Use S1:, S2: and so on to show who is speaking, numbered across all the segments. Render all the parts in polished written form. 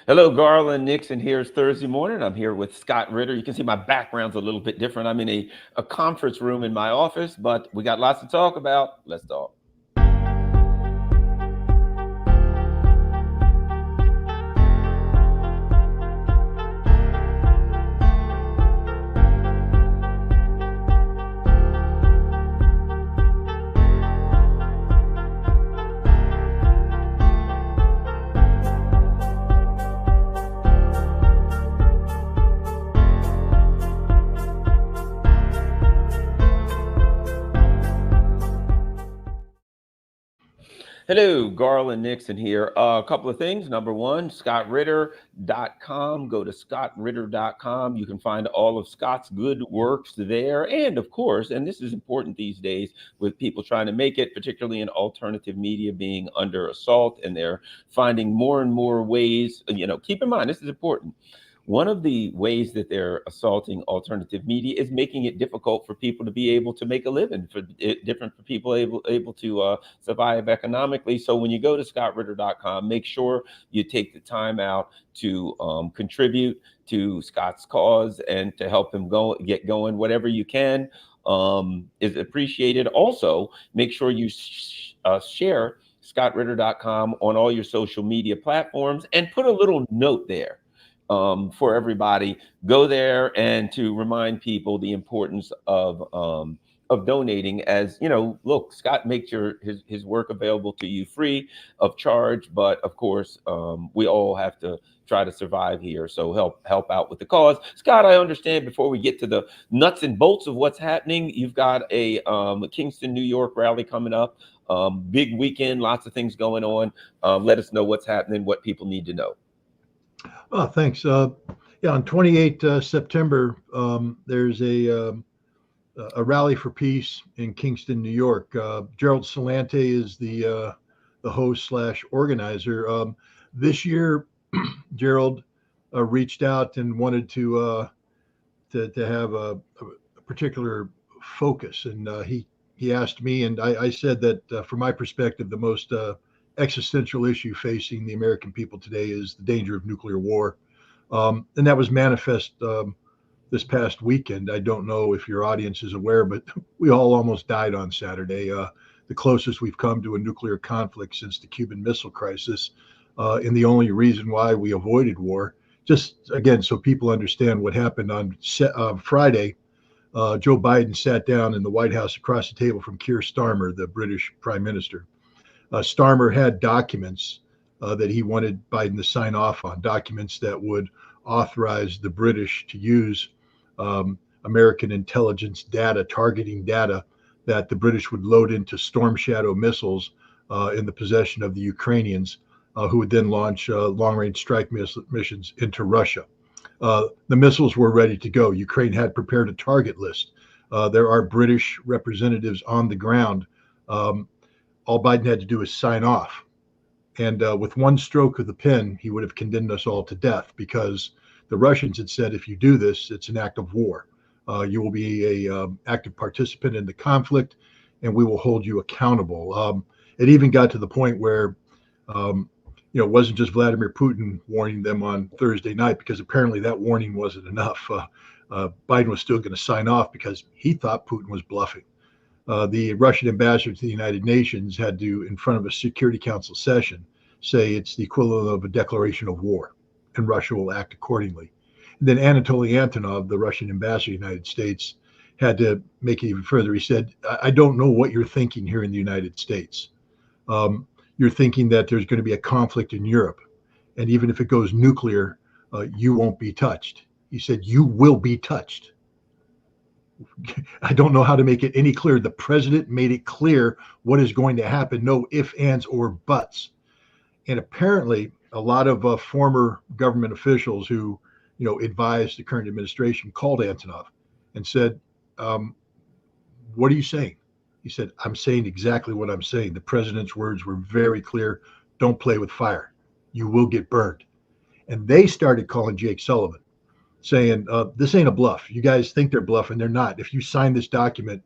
S1: Hello, Garland Nixon. Here's Thursday morning. I'm here with Scott Ritter. You can see my background's a little bit different. I'm in a conference room in my office, but we got lots to talk about. Let's talk. Hello, Garland Nixon here. A couple of things. Number one, scottritter.com. Go to scottritter.com. You can find all of Scott's good works there. And of course, and this is important these days with people trying to make it, particularly in alternative media being under assault, and they're finding more and more ways. Keep in mind, this is important. One of the ways that they're assaulting alternative media is making it difficult for people to be able to make a living, for different for people able to survive economically. So when you go to scottritter.com, make sure you take the time out to contribute to Scott's cause and to help him get going. Whatever you can is appreciated. Also, make sure you share scottritter.com on all your social media platforms and put a little note there for everybody. Go there and to remind people the importance of donating. As you know, look, Scott makes his work available to you free of charge, but of course, we all have to try to survive here. So help out with the cause. Scott, I understand, before we get to the nuts and bolts of what's happening, you've got a Kingston, New York rally coming up. Big weekend, lots of things going on. Let us know what's happening, what people need to know.
S2: Oh, thanks. Yeah, on 28 September, there's a rally for peace in Kingston, New York. Gerald Celente is the host slash organizer. This year, Gerald reached out and wanted to have a particular focus, and he asked me, and I said that from my perspective, the most existential issue facing the American people today is the danger of nuclear war. And that was manifest this past weekend. I don't know if your audience is aware, but we all almost died on Saturday. The closest we've come to a nuclear conflict since the Cuban Missile Crisis. And the only reason why we avoided war, just again, so people understand what happened on Friday, Joe Biden sat down in the White House across the table from Keir Starmer, the British Prime Minister. Starmer had documents that he wanted Biden to sign off on, documents that would authorize the British to use American intelligence data, targeting data that the British would load into Storm Shadow missiles in the possession of the Ukrainians, who would then launch long-range strike missions into Russia. The missiles were ready to go. Ukraine had prepared a target list. There are British representatives on the ground. All Biden had to do is sign off. And with one stroke of the pen, he would have condemned us all to death, because the Russians had said, if you do this, it's an act of war. You will be a active participant in the conflict, and we will hold you accountable. It even got to the point where, it wasn't just Vladimir Putin warning them on Thursday night, because apparently that warning wasn't enough. Biden was still going to sign off because he thought Putin was bluffing. The Russian ambassador to the United Nations had to, in front of a Security Council session, say it's the equivalent of a declaration of war, and Russia will act accordingly. And then Anatoly Antonov, the Russian ambassador to the United States, had to make it even further. He said, I don't know what you're thinking here in the United States. You're thinking that there's going to be a conflict in Europe, and even if it goes nuclear, you won't be touched. He said, you will be touched. I don't know how to make it any clearer. The president made it clear what is going to happen. No ifs, ands, or buts. And apparently, a lot of former government officials who, advised the current administration called Antonov and said, what are you saying? He said, I'm saying exactly what I'm saying. The president's words were very clear. Don't play with fire. You will get burned. And they started calling Jake Sullivan, saying, this ain't a bluff. You guys think they're bluffing. They're not. If you sign this document,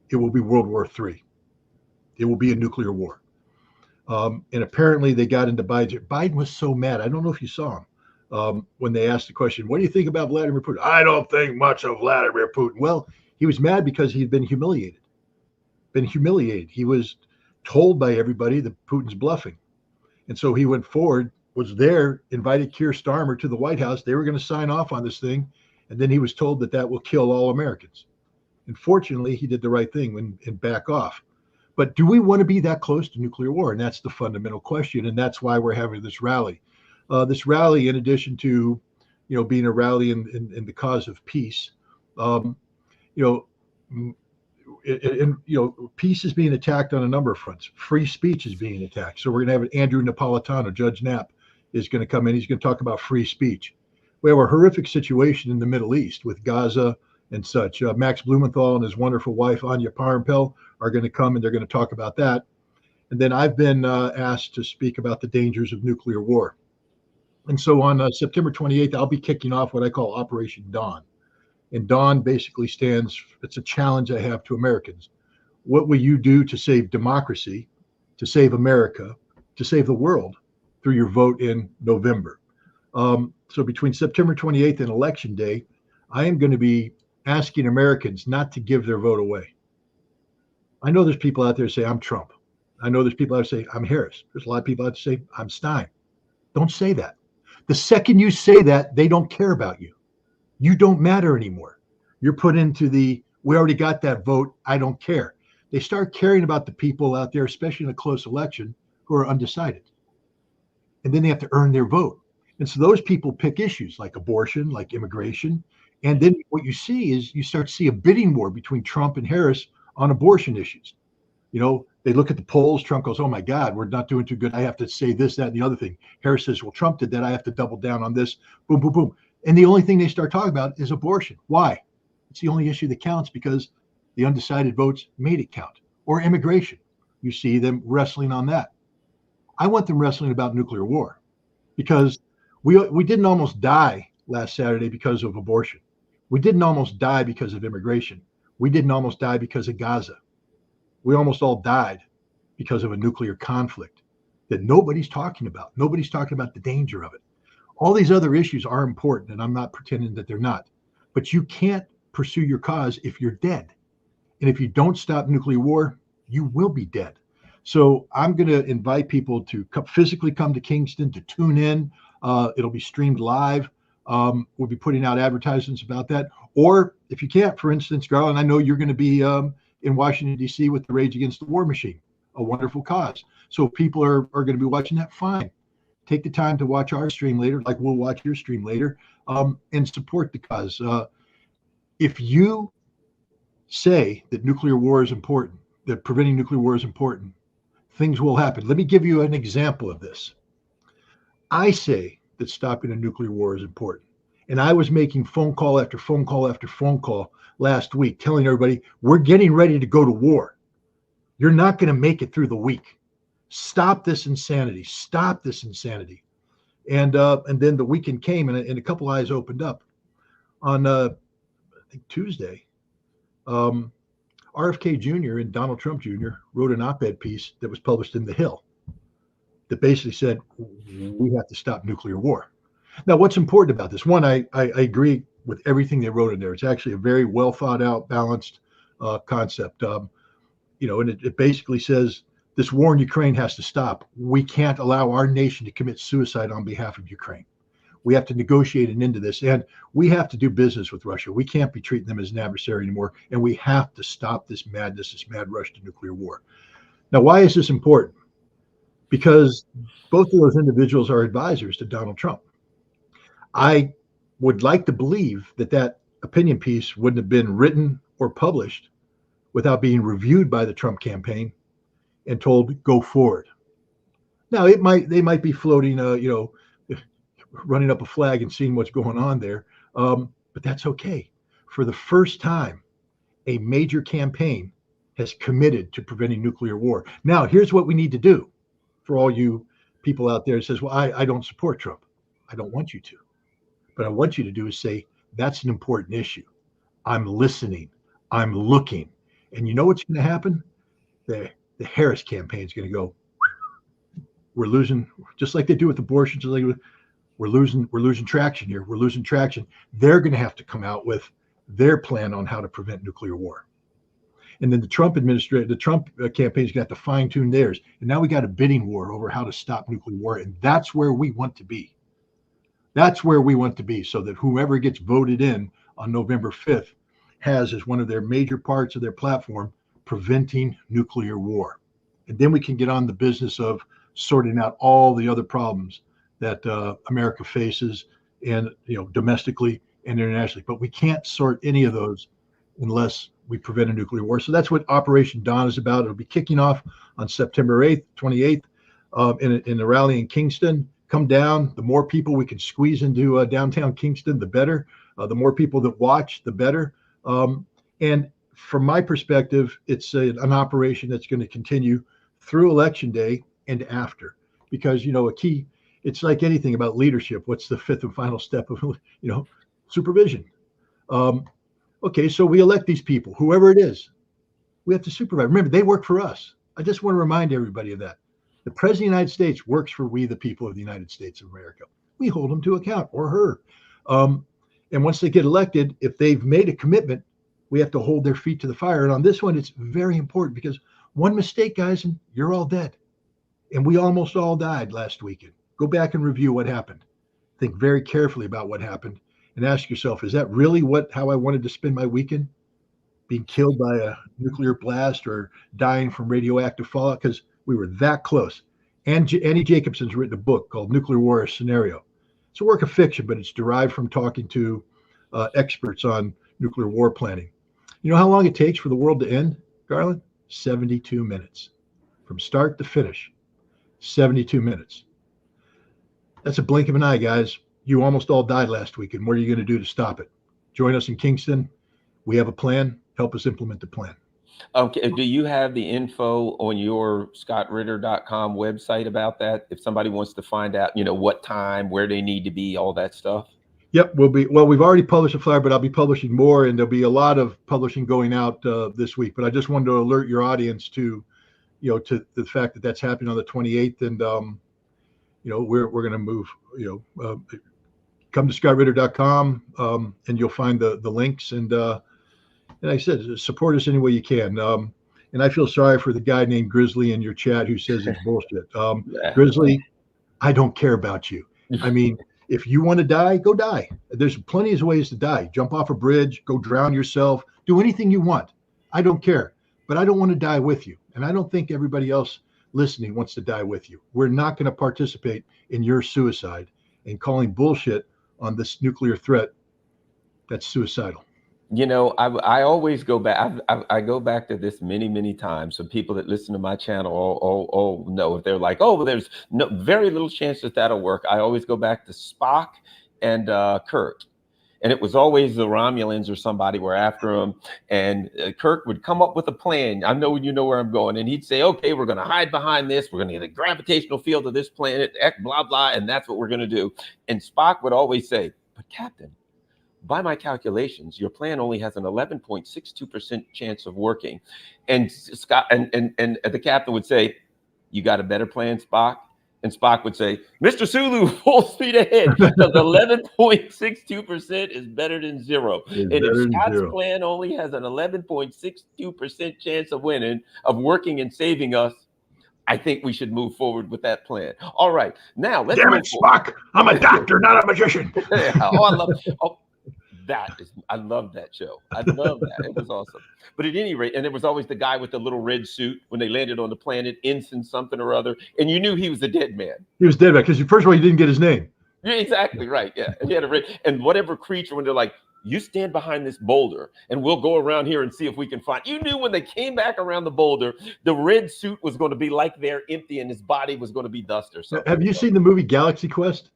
S2: it will be World War III. It will be a nuclear war. And apparently they got into Biden. Biden was so mad. I don't know if you saw him. when they asked the question, what do you think about Vladimir Putin? I don't think much of Vladimir Putin. Well, he was mad because he'd been humiliated. He was told by everybody that Putin's bluffing. And so he went forward, was there, invited Keir Starmer to the White House. They were going to sign off on this thing. And then he was told that that will kill all Americans. And fortunately, he did the right thing and back off. But do we want to be that close to nuclear war? And that's the fundamental question. And that's why we're having this rally. This rally, in addition to, being a rally in the cause of peace, um, you know, peace is being attacked on a number of fronts. Free speech is being attacked. So we're going to have Andrew Napolitano, Judge Knapp, is going to come in. He's going to talk about free speech. We have a horrific situation in the Middle East with Gaza and such. Max Blumenthal and his wonderful wife, Anya Parampel, are going to come and they're going to talk about that. And then I've been asked to speak about the dangers of nuclear war. And so on September 28th, I'll be kicking off what I call Operation Dawn. And Dawn basically it's a challenge I have to Americans. What will you do to save democracy, to save America, to save the world through your vote in November? So between September 28th and Election Day, I am going to be asking Americans not to give their vote away. I know there's people out there say, I'm Trump. I know there's people out there say, I'm Harris. There's a lot of people out there say, I'm Stein. Don't say that. The second you say that, they don't care about you. You don't matter anymore. You're put into we already got that vote. I don't care. They start caring about the people out there, especially in a close election, who are undecided. And then they have to earn their vote. And so those people pick issues like abortion, like immigration. And then what you see is you start to see a bidding war between Trump and Harris on abortion issues. They look at the polls. Trump goes, oh my God, we're not doing too good. I have to say this, that, and the other thing. Harris says, well, Trump did that. I have to double down on this. Boom, boom, boom. And the only thing they start talking about is abortion. Why? It's the only issue that counts because the undecided votes made it count. Or immigration. You see them wrestling on that. I want them wrestling about nuclear war because we didn't almost die last Saturday because of abortion. We didn't almost die because of immigration. We didn't almost die because of Gaza. We almost all died because of a nuclear conflict that nobody's talking about. Nobody's talking about the danger of it. All these other issues are important, and I'm not pretending that they're not. But you can't pursue your cause if you're dead. And if you don't stop nuclear war, you will be dead. So I'm going to invite people to physically come to Kingston to tune in. It'll be streamed live. We'll be putting out advertisements about that. Or if you can't, for instance, Garland, I know you're going to be in Washington, D.C. with the Rage Against the War Machine, a wonderful cause. So if people are going to be watching that, fine. Take the time to watch our stream later, like we'll watch your stream later, and support the cause. If you say that nuclear war is important, that preventing nuclear war is important, things will happen. Let me give you an example of this. I say that stopping a nuclear war is important. And I was making phone call after phone call after phone call last week, telling everybody, we're getting ready to go to war. You're not going to make it through the week. Stop this insanity. Stop this insanity. And then the weekend came and a couple eyes opened up. On, I think, Tuesday, RFK Jr. and Donald Trump Jr. wrote an op-ed piece that was published in The Hill that basically said, we have to stop nuclear war. Now, what's important about this? One, I agree with everything they wrote in there. It's actually a very well thought out, balanced concept. And it basically says this war in Ukraine has to stop. We can't allow our nation to commit suicide on behalf of Ukraine. We have to negotiate an end to this, and we have to do business with Russia. We can't be treating them as an adversary anymore, and we have to stop this madness, this mad rush to nuclear war. Now, why is this important? Because both of those individuals are advisors to Donald Trump. I would like to believe that opinion piece wouldn't have been written or published without being reviewed by the Trump campaign and told, go forward. Now, they might be floating, running up a flag and seeing what's going on there, but that's okay. For the first time, a major campaign has committed to preventing nuclear war. Now, here's what we need to do for all you people out there that says, well, I don't support Trump. I don't want you to. But I want you to do is say, that's an important issue. I'm listening. I'm looking. And you know what's going to happen? The Harris campaign is going to go, we're losing, just like they do with abortion. Just like we're losing traction here. We're losing traction. They're going to have to come out with their plan on how to prevent nuclear war. And then the Trump campaign is going to have to fine tune theirs. And now we got a bidding war over how to stop nuclear war. And that's where we want to be. That's where we want to be, so that whoever gets voted in on November 5th has as one of their major parts of their platform preventing nuclear war. And then we can get on the business of sorting out all the other problems that America faces, and domestically and internationally. But we can't sort any of those unless we prevent a nuclear war. So that's what Operation Dawn is about. It'll be kicking off on September 8th, 28th, in a rally in Kingston. Come down. The more people we can squeeze into downtown Kingston, the better. The more people that watch, the better. And from my perspective, it's an operation that's going to continue through Election Day and after, because a key. It's like anything about leadership. What's the fifth and final step of supervision? Okay, so we elect these people, whoever it is. We have to supervise. Remember, they work for us. I just want to remind everybody of that. The President of the United States works for we, the people of the United States of America. We hold them to account, or her. And once they get elected, if they've made a commitment, we have to hold their feet to the fire. And on this one, it's very important, because one mistake, guys, and you're all dead. And we almost all died last weekend. Go back and review what happened. Think very carefully about what happened and ask yourself, is that really how I wanted to spend my weekend? Being killed by a nuclear blast or dying from radioactive fallout? Because we were that close. And Annie Jacobson's written a book called Nuclear War Scenario. It's a work of fiction, but it's derived from talking to experts on nuclear war planning. You know how long it takes for the world to end, Garland? 72 minutes. From start to finish. 72 minutes. That's a blink of an eye, guys. You almost all died last weekend. What are you going to do to stop it? Join us in Kingston. We have a plan. Help us implement the plan.
S1: Okay. Do you have the info on your scottritter.com website about that? If somebody wants to find out, what time, where they need to be, all that stuff?
S2: Yep. We've already published a flyer, but I'll be publishing more, and there'll be a lot of publishing going out this week. But I just wanted to alert your audience to the fact that that's happening on the 28th. And, we're going to move, come to scottritter.com, and you'll find the links. And I said, support us any way you can. And I feel sorry for the guy named Grizzly in your chat who says it's bullshit. Grizzly, I don't care about you. I mean, if you want to die, go die. There's plenty of ways to die. Jump off a bridge, go drown yourself, do anything you want. I don't care. But I don't want to die with you. And I don't think everybody else listening wants to die with you. We're not going to participate in your suicide, and calling bullshit on this nuclear threat. That's suicidal.
S1: I always go back. I go back to this many, many times. So people that listen to my channel all know, if they're like, oh, well, there's very little chance that'll work. I always go back to Spock and Kirk. And it was always the Romulans or somebody were after him. And Kirk would come up with a plan. I know you know where I'm going. And he'd say, okay, we're going to hide behind this. We're going to get a gravitational field of this planet, blah, blah. And that's what we're going to do. And Spock would always say, but Captain, by my calculations, your plan only has an 11.62% chance of working. And Scott and the captain would say, you got a better plan, Spock? And Spock would say, Mr. Sulu, full speed ahead. Because 11.62% is better than zero. And if Scott's plan only has an 11.62% chance of working and saving us, I think we should move forward with that plan. All right. Now, let's
S2: Damn it, Spock. I'm a doctor, not a magician.
S1: I love that show. I love that. It was awesome. But at any rate, and there was always the guy with the little red suit when they landed on the planet, Ensign something or other, and you knew he was a dead man.
S2: He was dead man because first of all, he didn't get his name.
S1: Yeah, exactly right. Yeah, and he had a red, and whatever creature, when they're like, you stand behind this boulder, and we'll go around here and see if we can find. You knew when they came back around the boulder, the red suit was going to be like they're empty, and his body was going to be dust or something.
S2: Have you seen the movie Galaxy Quest?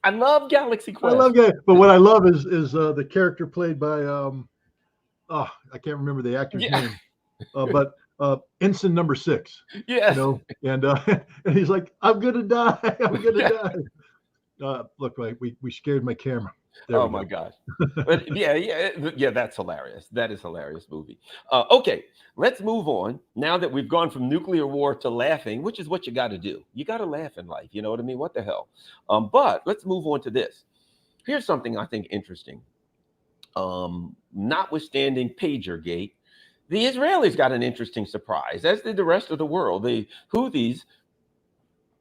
S1: I love Galaxy Quest.
S2: I love Galaxy, but what I love is the character played by I can't remember the actor's name, but Ensign number 6.
S1: Yeah,
S2: and he's like, I'm gonna die. I'm gonna die. Look, we scared my camera. There
S1: Oh
S2: we
S1: my
S2: go.
S1: gosh. But yeah, that's hilarious. That is hilarious movie. Okay, let's move on. Now that we've gone from nuclear war to laughing, which is what you got to do. You got to laugh in life. You know what I mean? What the hell? But let's move on to this. Here's something I think interesting. Notwithstanding PagerGate, the Israelis got an interesting surprise, as did the rest of the world. The Houthis,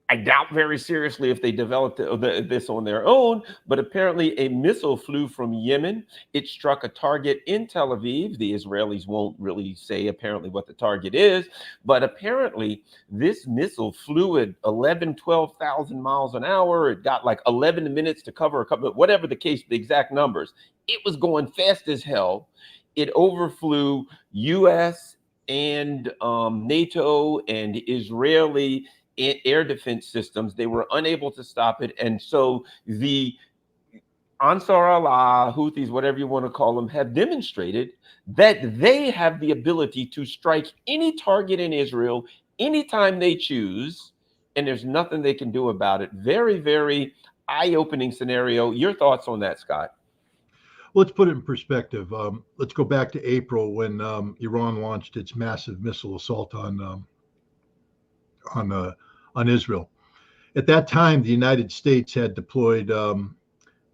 S1: I doubt very seriously if they developed this on their own, but apparently a missile flew from Yemen. It struck a target in Tel Aviv. The Israelis won't really say apparently what the target is, but apparently this missile flew at 11, 12,000 miles an hour. It got like 11 minutes to cover a couple, whatever the case, the exact numbers. It was going fast as hell. It overflew U.S. and NATO and Israeli air defense systems. They were unable to stop it. And so the Ansar Allah, Houthis, whatever you want to call them, have demonstrated that they have the ability to strike any target in Israel anytime they choose. And there's nothing they can do about it. Very, very eye-opening scenario. Your thoughts on that, Scott?
S2: Let's put it in perspective. Let's go back to April when Iran launched its massive missile assault on Israel. At that time, the United States had deployed,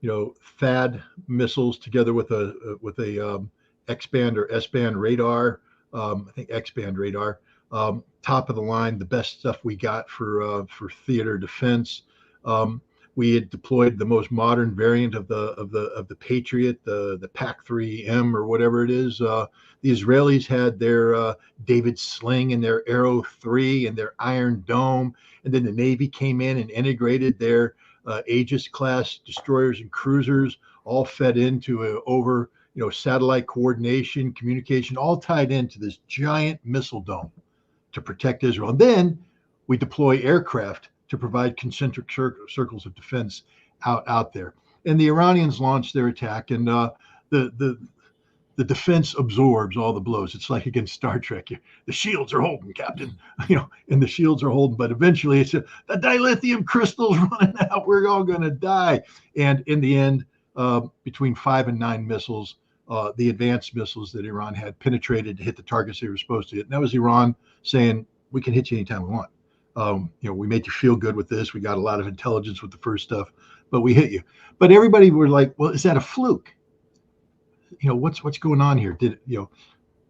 S2: THAAD missiles together with a X-band or S-band radar. I think X-band radar, top of the line, the best stuff we got for theater defense. We had deployed the most modern variant of the Patriot, the PAC-3M or whatever it is. The Israelis had their David Sling and their Arrow 3 and their Iron Dome, and then the Navy came in and integrated their Aegis class destroyers and cruisers, all fed into over satellite coordination, communication, all tied into this giant missile dome to protect Israel. And then we deploy aircraft to provide concentric circles of defense out there. And the Iranians launched their attack, and the defense absorbs all the blows. It's like against Star Trek. The shields are holding, Captain, and the shields are holding. But eventually, it's the dilithium crystals running out. We're all going to die. And in the end, between 5 and 9 missiles, the advanced missiles that Iran had penetrated to hit the targets they were supposed to hit. And that was Iran saying, we can hit you anytime we want. We made you feel good with this. We got a lot of intelligence with the first stuff, but we hit you. But everybody were like, well, is that a fluke? What's going on here?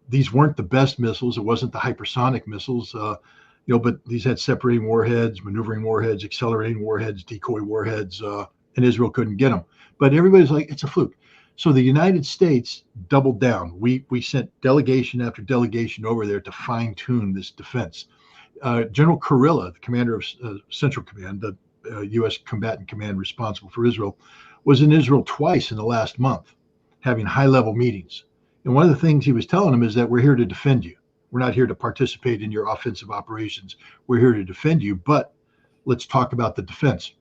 S2: These weren't the best missiles. It wasn't the hypersonic missiles, but these had separating warheads, maneuvering warheads, accelerating warheads, decoy warheads, and Israel couldn't get them. But everybody's like, it's a fluke. So the United States doubled down. We sent delegation after delegation over there to fine tune this defense. General Kurilla, the commander of Central Command, the U.S. combatant command responsible for Israel, was in Israel twice in the last month, having high-level meetings. And one of the things he was telling them is that we're here to defend you. We're not here to participate in your offensive operations. We're here to defend you, but let's talk about the defense.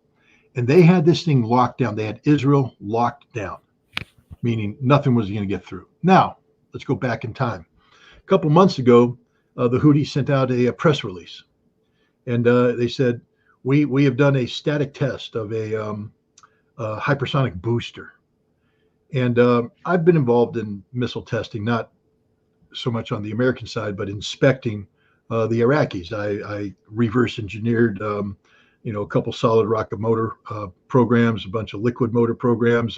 S2: And they had this thing locked down. They had Israel locked down, meaning nothing was going to get through. Now, let's go back in time. A couple months ago, the Houthis sent out a press release, and they said, we have done a static test of a hypersonic booster. And I've been involved in missile testing, not so much on the American side, but inspecting the Iraqis. I reverse engineered, a couple solid rocket motor programs, a bunch of liquid motor programs,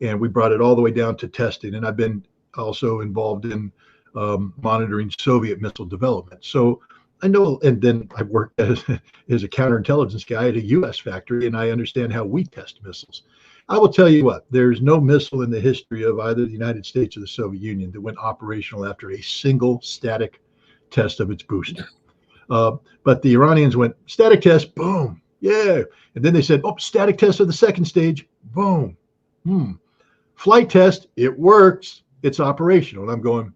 S2: and we brought it all the way down to testing. And I've been also involved in monitoring Soviet missile development. So I know, and then I worked as a counterintelligence guy at a U.S. factory, and I understand how we test missiles. I will tell you what, there's no missile in the history of either the United States or the Soviet Union that went operational after a single static test of its booster. But the Iranians went static test, boom, yeah. And then they said, static test of the second stage, boom. Flight test, it works, it's operational. And I'm going,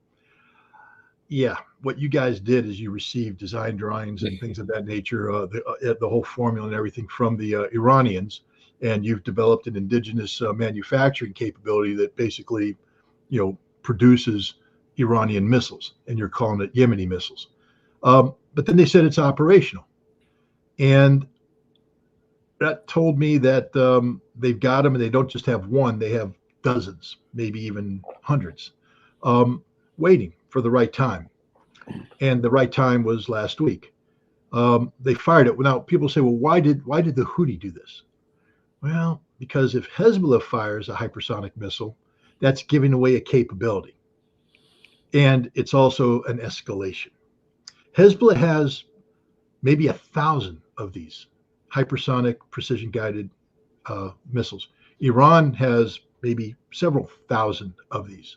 S2: yeah, what you guys did is you received design drawings and things of that nature, the whole formula and everything from the Iranians, and you've developed an indigenous manufacturing capability that basically, produces Iranian missiles, and you're calling it Yemeni missiles. But then they said it's operational. And that told me that they've got them, and they don't just have one; they have dozens, maybe even hundreds, um, waiting for the right time. And the right time was last week. They fired it. Now people say, well, why did the Houthi do this? Well, because if Hezbollah fires a hypersonic missile, that's giving away a capability, and it's also an escalation. Hezbollah has maybe 1,000 of these hypersonic precision guided missiles. Iran has maybe several thousand of these.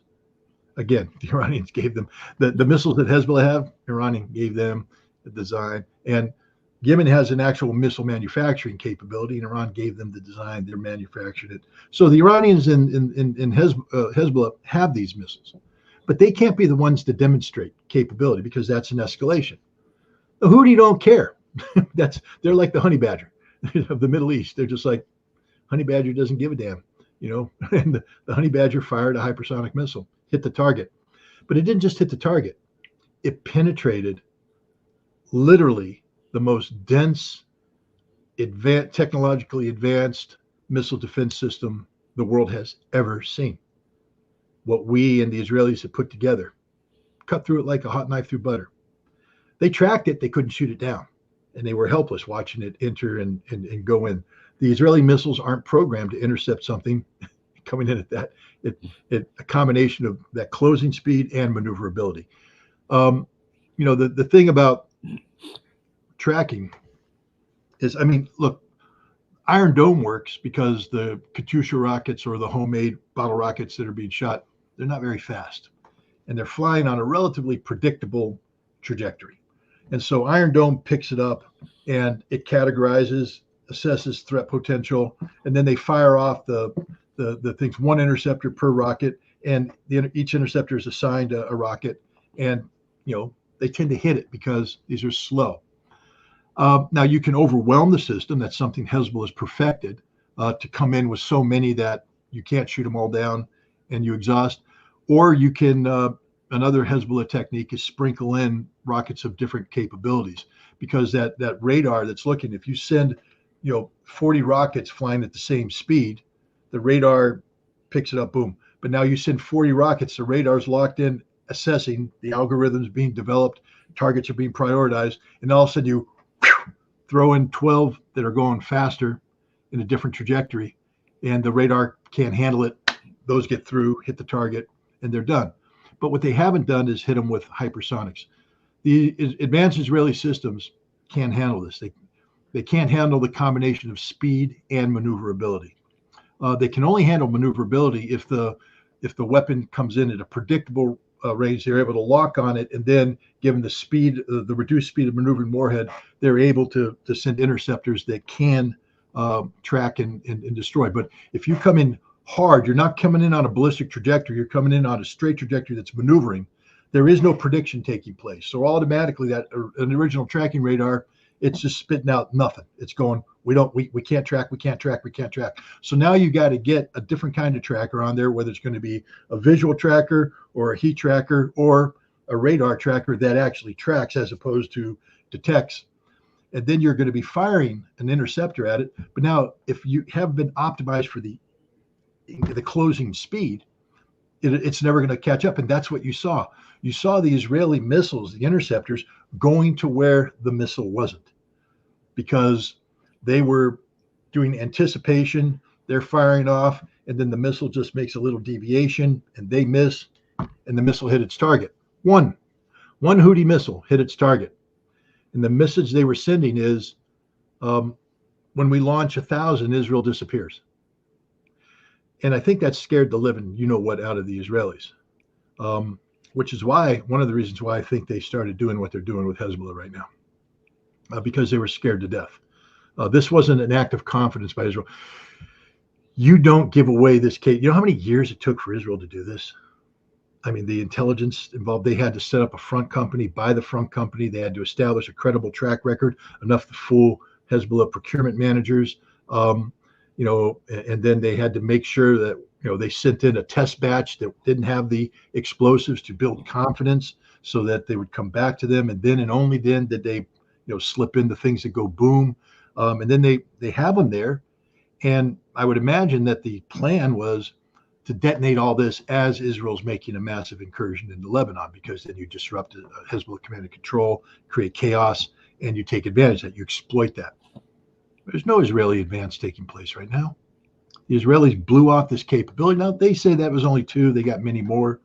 S2: Again, the Iranians gave them the missiles that Hezbollah have. Iranian gave them the design, and Yemen has an actual missile manufacturing capability, and Iran gave them the design. They're manufacturing it. So the Iranians in Hezbollah have these missiles, but they can't be the ones to demonstrate capability because that's an escalation. The Houthi don't care. They're like the honey badger of the Middle East. They're just like honey badger doesn't give a damn, you know. And the honey badger fired a hypersonic missile, hit the target, but it didn't just hit the target. It penetrated literally the most dense, technologically advanced missile defense system the world has ever seen. What we and the Israelis have put together, cut through it like a hot knife through butter. They tracked it, they couldn't shoot it down, and they were helpless watching it enter and go in. The Israeli missiles aren't programmed to intercept something coming in at that. A combination of that closing speed and maneuverability. The thing about tracking is, I mean, look, Iron Dome works because the Katyusha rockets or the homemade bottle rockets that are being shot, they're not very fast, and they're flying on a relatively predictable trajectory. And so Iron Dome picks it up and it categorizes, assesses threat potential, and then they fire off the things, one interceptor per rocket, and each interceptor is assigned a rocket, and they tend to hit it because these are slow. Now you can overwhelm the system. That's something Hezbollah has perfected, to come in with so many that you can't shoot them all down and you exhaust. Or you can, another Hezbollah technique is sprinkle in rockets of different capabilities, because that radar that's looking, if you send 40 rockets flying at the same speed, the radar picks it up, boom. But now you send 40 rockets, the radar's locked in, assessing, the algorithms being developed, targets are being prioritized, and all of a sudden you throw in 12 that are going faster in a different trajectory, and the radar can't handle it. Those get through, hit the target, and they're done. But what they haven't done is hit them with hypersonics. The advanced Israeli systems can't handle this. They can't handle the combination of speed and maneuverability. They can only handle maneuverability if the weapon comes in at a predictable range. They're able to lock on it, and then given the speed, the reduced speed of maneuvering warhead, they're able to send interceptors that can track and destroy. But if you come in hard, you're not coming in on a ballistic trajectory, you're coming in on a straight trajectory that's maneuvering. There is no prediction taking place. So automatically that an original tracking radar, it's just spitting out nothing. It's going, we can't track. So now you got to get a different kind of tracker on there, whether it's going to be a visual tracker or a heat tracker or a radar tracker that actually tracks as opposed to detects. And then you're going to be firing an interceptor at it. But now if you have been optimized for the closing speed, it's never going to catch up. And that's what you saw. You saw the Israeli missiles, the interceptors, going to where the missile wasn't, because they were doing anticipation. They're firing off, and then the missile just makes a little deviation, and they miss, and the missile hit its target. One Houthi missile hit its target. And the message they were sending is, when we launch 1,000, Israel disappears. And I think that scared the living out of the Israelis, which is one of the reasons why I think they started doing what they're doing with Hezbollah right now, because they were scared to death. This wasn't an act of confidence by Israel. You don't give away this case. You know how many years it took for Israel to do this? I mean, the intelligence involved, they had to set up a front company, buy the front company. They had to establish a credible track record, enough to fool Hezbollah procurement managers. And then they had to make sure that, they sent in a test batch that didn't have the explosives to build confidence so that they would come back to them. And then and only then did they, slip in the things that go boom. And then they have them there. And I would imagine that the plan was to detonate all this as Israel's making a massive incursion into Lebanon, because then you disrupt Hezbollah command and control, create chaos, and you take advantage of that. You exploit that. There's no Israeli advance taking place right now. The Israelis blew off this capability. Now, they say that was only 2. They got many more.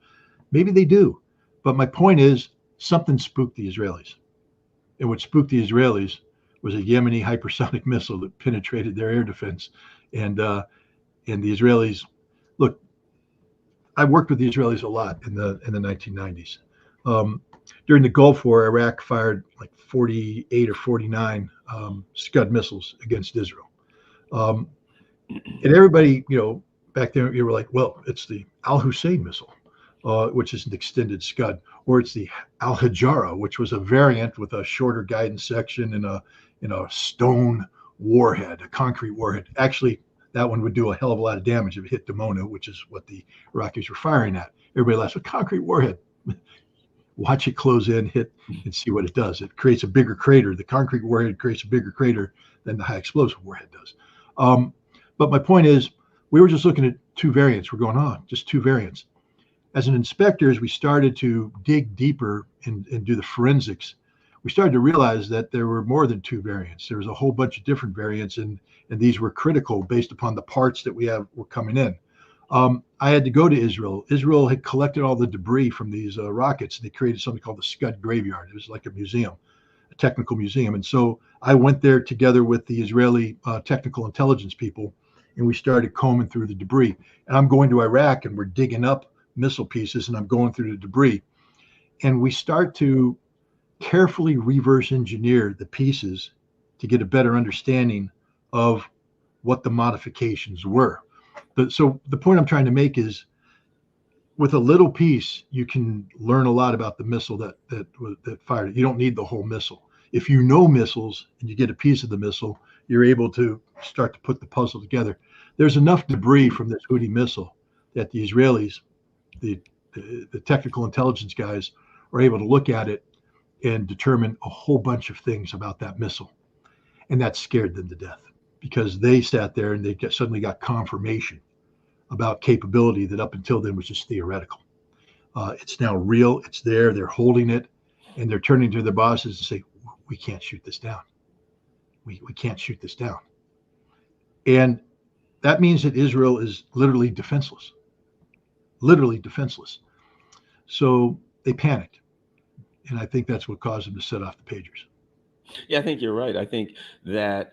S2: Maybe they do. But my point is, something spooked the Israelis. And what spooked the Israelis was a Yemeni hypersonic missile that penetrated their air defense. And the Israelis, look, I worked with the Israelis a lot in the 1990s. During the Gulf War, Iraq fired like 48 or 49 Scud missiles against Israel. And everybody, back then, you were like, well, it's the Al Hussein missile, which is an extended Scud, or it's the Al Hajara, which was a variant with a shorter guidance section and a stone warhead, a concrete warhead. Actually, that one would do a hell of a lot of damage if it hit Dimona, which is what the Iraqis were firing at. Everybody laughs, a concrete warhead. Watch it close in, hit, and see what it does. It creates a bigger crater. The concrete warhead creates a bigger crater than the high explosive warhead does. But my point is, we were just looking at 2 variants. We're going on, just 2 variants. As an inspector, as we started to dig deeper and do the forensics, we started to realize that there were more than 2 variants. There was a whole bunch of different variants, and these were critical based upon the parts that were coming in. I had to go to Israel. Israel had collected all the debris from these rockets, and they created something called the Scud Graveyard. It was like a museum, a technical museum. And so I went there together with the Israeli technical intelligence people, and we started combing through the debris. And I'm going to Iraq, and we're digging up missile pieces, and I'm going through the debris. And we start to carefully reverse engineer the pieces to get a better understanding of what the modifications were. So the point I'm trying to make is, with a little piece, you can learn a lot about the missile that fired it. You don't need the whole missile. If you know missiles and you get a piece of the missile, you're able to start to put the puzzle together. There's enough debris from this Houthi missile that the Israelis, the technical intelligence guys, are able to look at it and determine a whole bunch of things about that missile. And that scared them to death, because they sat there and they suddenly got confirmation about capability that up until then was just theoretical. It's now real. It's there. They're holding it, and they're turning to their bosses and say, we can't shoot this down. We can't shoot this down. And that means that Israel is literally defenseless. So they panicked. And I think that's what caused them to set off the pagers.
S1: Yeah, I think you're right. I think that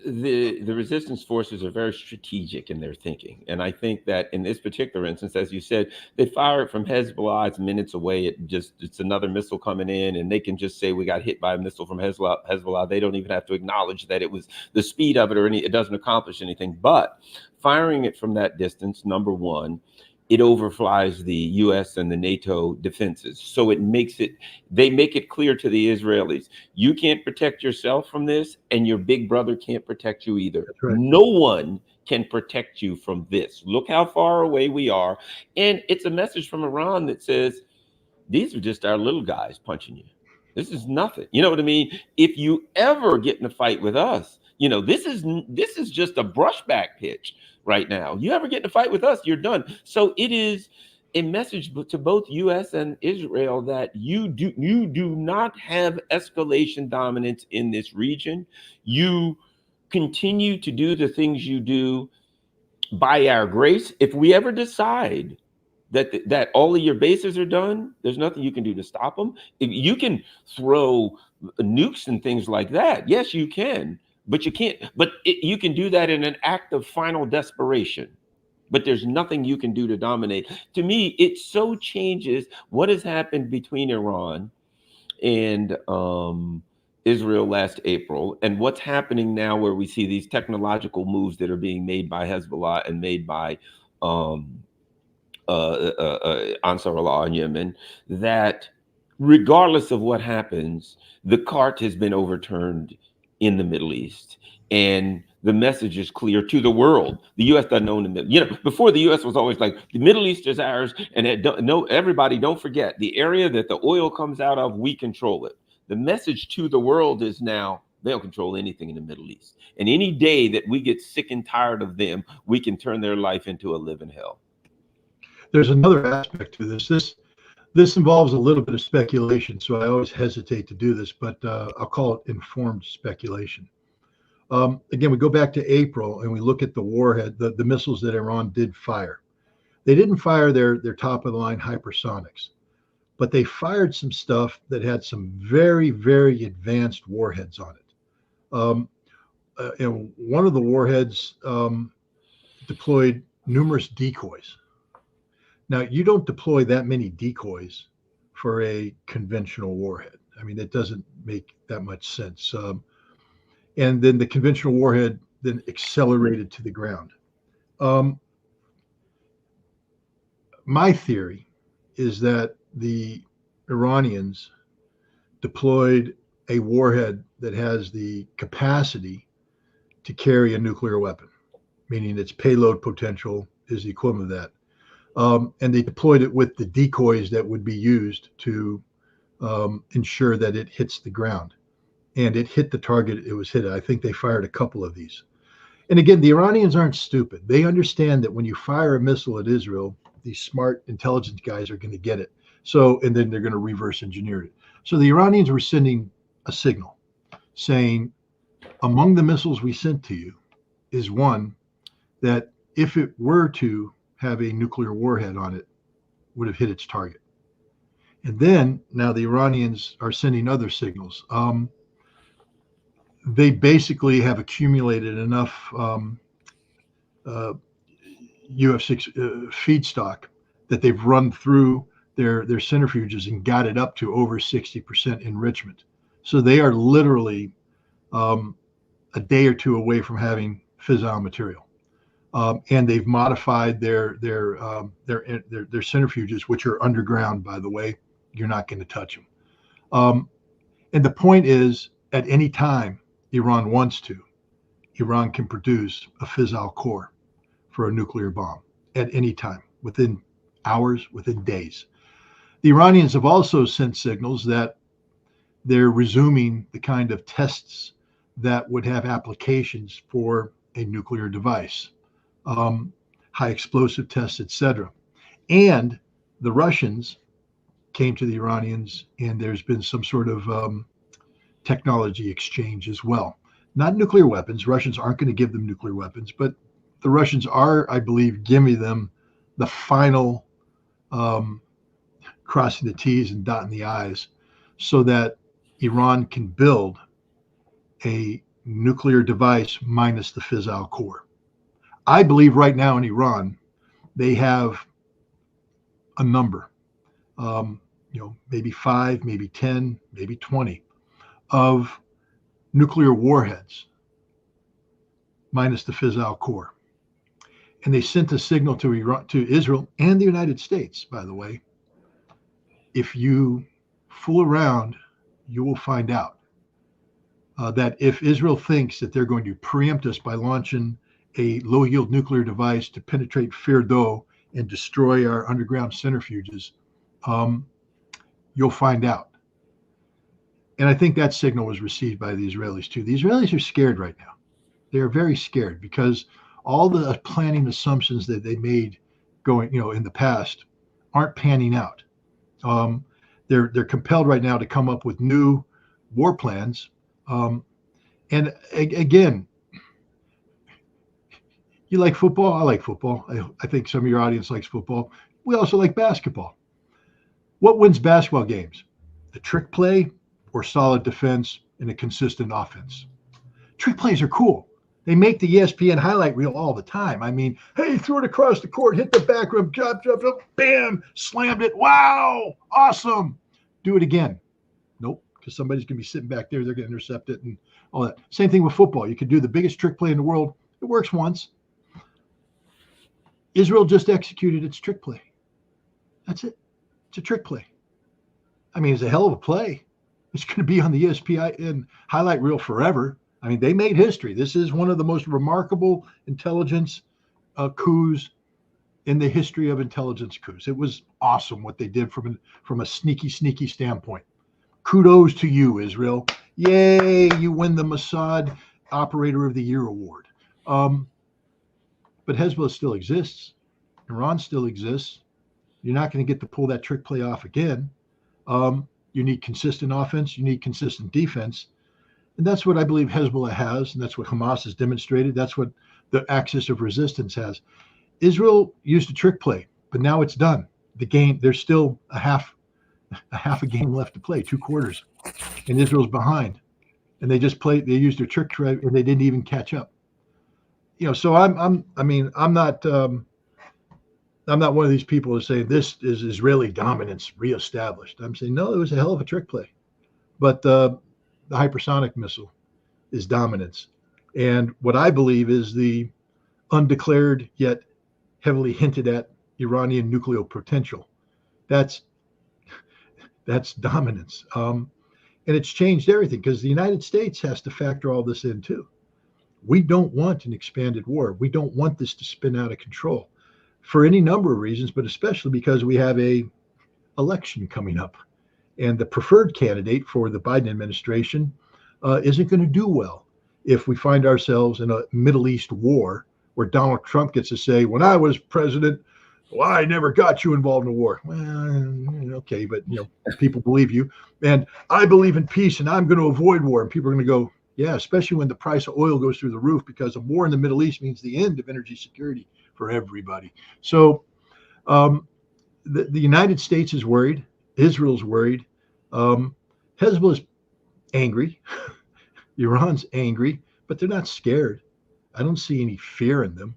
S1: the resistance forces are very strategic in their thinking. And I think that in this particular instance, as you said, they fire it from Hezbollah. It's minutes away. It's another missile coming in, and they can just say we got hit by a missile from Hezbollah. They don't even have to acknowledge that it was the speed of it or it doesn't accomplish anything. But firing it from that distance, number one, it overflies the U.S. and the NATO defenses. So they make it clear to the Israelis, you can't protect yourself from this, and your big brother can't protect you either.
S2: That's right.
S1: No one can protect you from this. Look how far away we are. And it's a message from Iran that says, these are just our little guys punching you. This is nothing. You know what I mean? If you ever get in a fight with us, this is just a brushback pitch. Right now, you ever get in a fight with us, you're done. So it is a message to both U.S. and Israel that you do not have escalation dominance in this region. You continue to do the things you do by our grace. If we ever decide that all of your bases are done, there's nothing you can do to stop them. If you can throw nukes and things like that, yes, you can. But you can't. But you can do that in an act of final desperation. But there's nothing you can do to dominate. To me, it so changes what has happened between Iran and Israel last April, and what's happening now, where we see these technological moves that are being made by Hezbollah and made by Ansar Allah in Yemen. That regardless of what happens, the cart has been overturned in the Middle East, and the message is clear to the world. The U.S. doesn't own the before the U.S. was always like, the Middle East is ours, and everybody don't forget, the area that the oil comes out of, we control it. The message to the world is now, They'll control anything in the Middle East. And any day that we get sick and tired of them, we can turn their life into a living hell.
S2: There's another aspect to this. This involves a little bit of speculation, so I always hesitate to do this, but I'll call it informed speculation. Again, we go back to April and we look at the warhead, the missiles that Iran did fire. They didn't fire their top of the line hypersonics, but they fired some stuff that had some very, very advanced warheads on it. And one of the warheads deployed numerous decoys. Now, you don't deploy that many decoys for a conventional warhead. I mean, that doesn't make that much sense. And then the conventional warhead then accelerated to the ground. My theory is that the Iranians deployed a warhead that has the capacity to carry a nuclear weapon, meaning its payload potential is the equivalent of that. And they deployed it with the decoys that would be used to ensure that it hits the ground. And it hit the target it was hit at. I think they fired a couple of these. And again, the Iranians aren't stupid. They understand that when you fire a missile at Israel, these smart intelligence guys are going to get it. So, and then they're going to reverse engineer it. So the Iranians were sending a signal saying, among the missiles we sent to you is one that if it were to have a nuclear warhead on it, would have hit its target. And then now the Iranians are sending other signals. They basically have accumulated enough UF6 feedstock that they've run through their centrifuges and got it up to over 60% enrichment. So they are literally a day or two away from having fissile material. And they've modified their centrifuges, which are underground, by the way. You're not going to touch them. And the point is, at any time Iran wants to, Iran can produce a fissile core for a nuclear bomb at any time, within hours, within days. The Iranians have also sent signals that they're resuming the kind of tests that would have applications for a nuclear device. High explosive tests, etc. And the Russians came to the Iranians, and there's been some sort of technology exchange as well. Not nuclear weapons. Russians aren't going to give them nuclear weapons, but the Russians are, I believe, giving them the final crossing the T's and dotting the I's so that Iran can build a nuclear device minus the fissile core. I believe right now in Iran, they have a number, maybe 5, maybe 10, maybe 20 of nuclear warheads minus the fissile core. And they sent a signal to Iran, to Israel and the United States, by the way. If you fool around, you will find out that if Israel thinks that they're going to preempt us by launching a low-yield nuclear device to penetrate Firdo and destroy our underground centrifuges, you'll find out. And I think that signal was received by the Israelis too. The Israelis are scared right now. They are very scared because all the planning assumptions that they made going, in the past aren't panning out. They're compelled right now to come up with new war plans. And again, you like football? I like football. I think some of your audience likes football. We also like basketball. What wins basketball games? The trick play or solid defense and a consistent offense? Trick plays are cool. They make the ESPN highlight reel all the time. I mean, hey, threw it across the court, hit the back rim, jump, bam, slammed it. Wow, awesome. Do it again. Nope, because somebody's going to be sitting back there. They're going to intercept it and all that. Same thing with football. You could do the biggest trick play in the world. It works once. Israel just executed its trick play. That's it. It's a trick play. I mean, it's a hell of a play. It's going to be on the ESPN highlight reel forever. I mean, they made history. This is one of the most remarkable intelligence coups in the history of intelligence coups. It was awesome what they did from a sneaky standpoint. Kudos to you, Israel. Yay, you win the Mossad Operator of the Year award. Um, but Hezbollah still exists. Iran still exists. You're not going to get to pull that trick play off again. You need consistent offense. You need consistent defense. And that's what I believe Hezbollah has. And that's what Hamas has demonstrated. That's what the axis of resistance has. Israel used a trick play, but now it's done. The game, there's still a game left to play, 2 quarters, and Israel's behind. And they just played, they used their trick and they didn't even catch up. So I'm not one of these people who say this is Israeli dominance reestablished. I'm saying, no, it was a hell of a trick play. But the hypersonic missile is dominance. And what I believe is the undeclared yet heavily hinted at Iranian nuclear potential. That's dominance. And it's changed everything because the United States has to factor all this in too. We don't want an expanded war. We don't want this to spin out of control for any number of reasons, but especially because we have a election coming up. And the preferred candidate for the Biden administration isn't going to do well if we find ourselves in a Middle East war where Donald Trump gets to say, when I was president, well, I never got you involved in a war. Well, okay, but people believe you. And I believe in peace and I'm going to avoid war. And people are going to go, yeah, especially when the price of oil goes through the roof, because a war in the Middle East means the end of energy security for everybody. So the United States is worried. Israel's worried. Hezbollah's angry. Iran's angry, but they're not scared. I don't see any fear in them.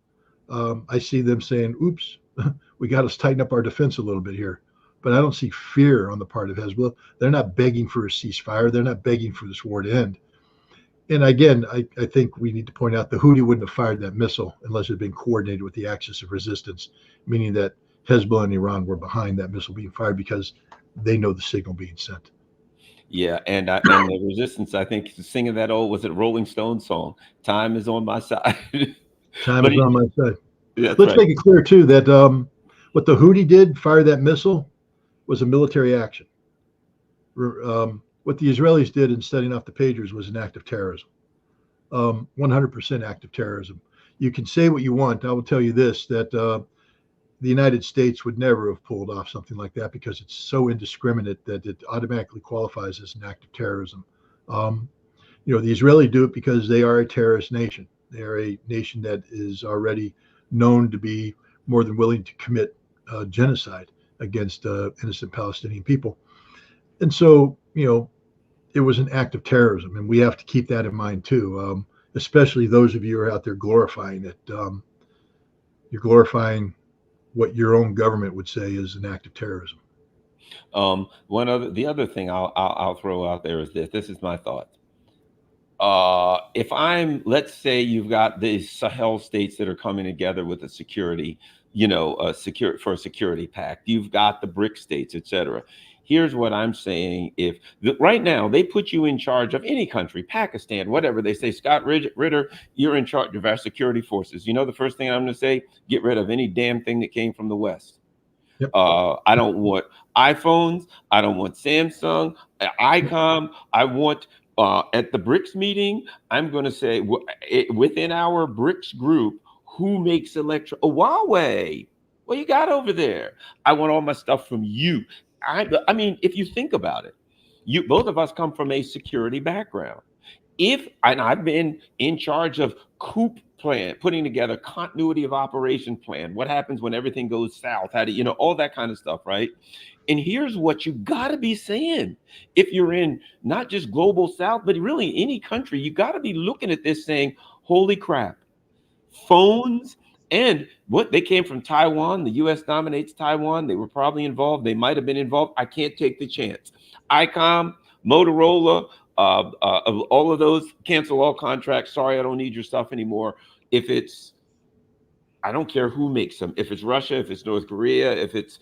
S2: I see them saying, oops, we got to tighten up our defense a little bit here. But I don't see fear on the part of Hezbollah. They're not begging for a ceasefire. They're not begging for this war to end. And again, I think we need to point out the Houthi wouldn't have fired that missile unless it had been coordinated with the axis of resistance, meaning that Hezbollah and Iran were behind that missile being fired because they know the signal being sent.
S1: Yeah, and the resistance, I think, singing that old, was it Rolling Stone song, "Time is on my side."
S2: Time
S1: But
S2: is on my side.
S1: yeah, that's
S2: Let's
S1: right.
S2: make it clear, too, that what the Houthi did, fire that missile, was a military action. What the Israelis did in setting off the pagers was an act of terrorism, 100% act of terrorism. You can say what you want. I will tell you this, that the United States would never have pulled off something like that because it's so indiscriminate that it automatically qualifies as an act of terrorism. The Israelis do it because they are a terrorist nation. They are a nation that is already known to be more than willing to commit genocide against innocent Palestinian people. And so, it was an act of terrorism, and we have to keep that in mind too. Especially those of you who are out there glorifying it. You're glorifying what your own government would say is an act of terrorism.
S1: The other thing I'll throw out there is this. This is my thought. If let's say you've got these Sahel states that are coming together with a security, for a security pact. You've got the BRIC states, etc. Here's what I'm saying. Right now they put you in charge of any country, Pakistan, whatever, they say, Scott Ritter, you're in charge of our security forces. The first thing I'm going to say, get rid of any damn thing that came from the West.
S2: Yep.
S1: I don't want iPhones. I don't want Samsung, ICOM. I want at the BRICS meeting, I'm going to say within our BRICS group, who makes Huawei? What you got over there? I want all my stuff from you. I mean, if you think about it, both of us come from a security background. And I've been in charge of COOP plan, putting together continuity of operation plan. What happens when everything goes south? How do all that kind of stuff, right? And here's what you got to be saying. If you're in not just global south, but really any country, you got to be looking at this saying, holy crap, phones. And what they came from Taiwan, the US dominates Taiwan. They were probably involved. They might have been involved. I can't take the chance. ICOM, Motorola, all of those, cancel all contracts. Sorry, I don't need your stuff anymore. I don't care who makes them. If it's Russia, if it's North Korea, if it's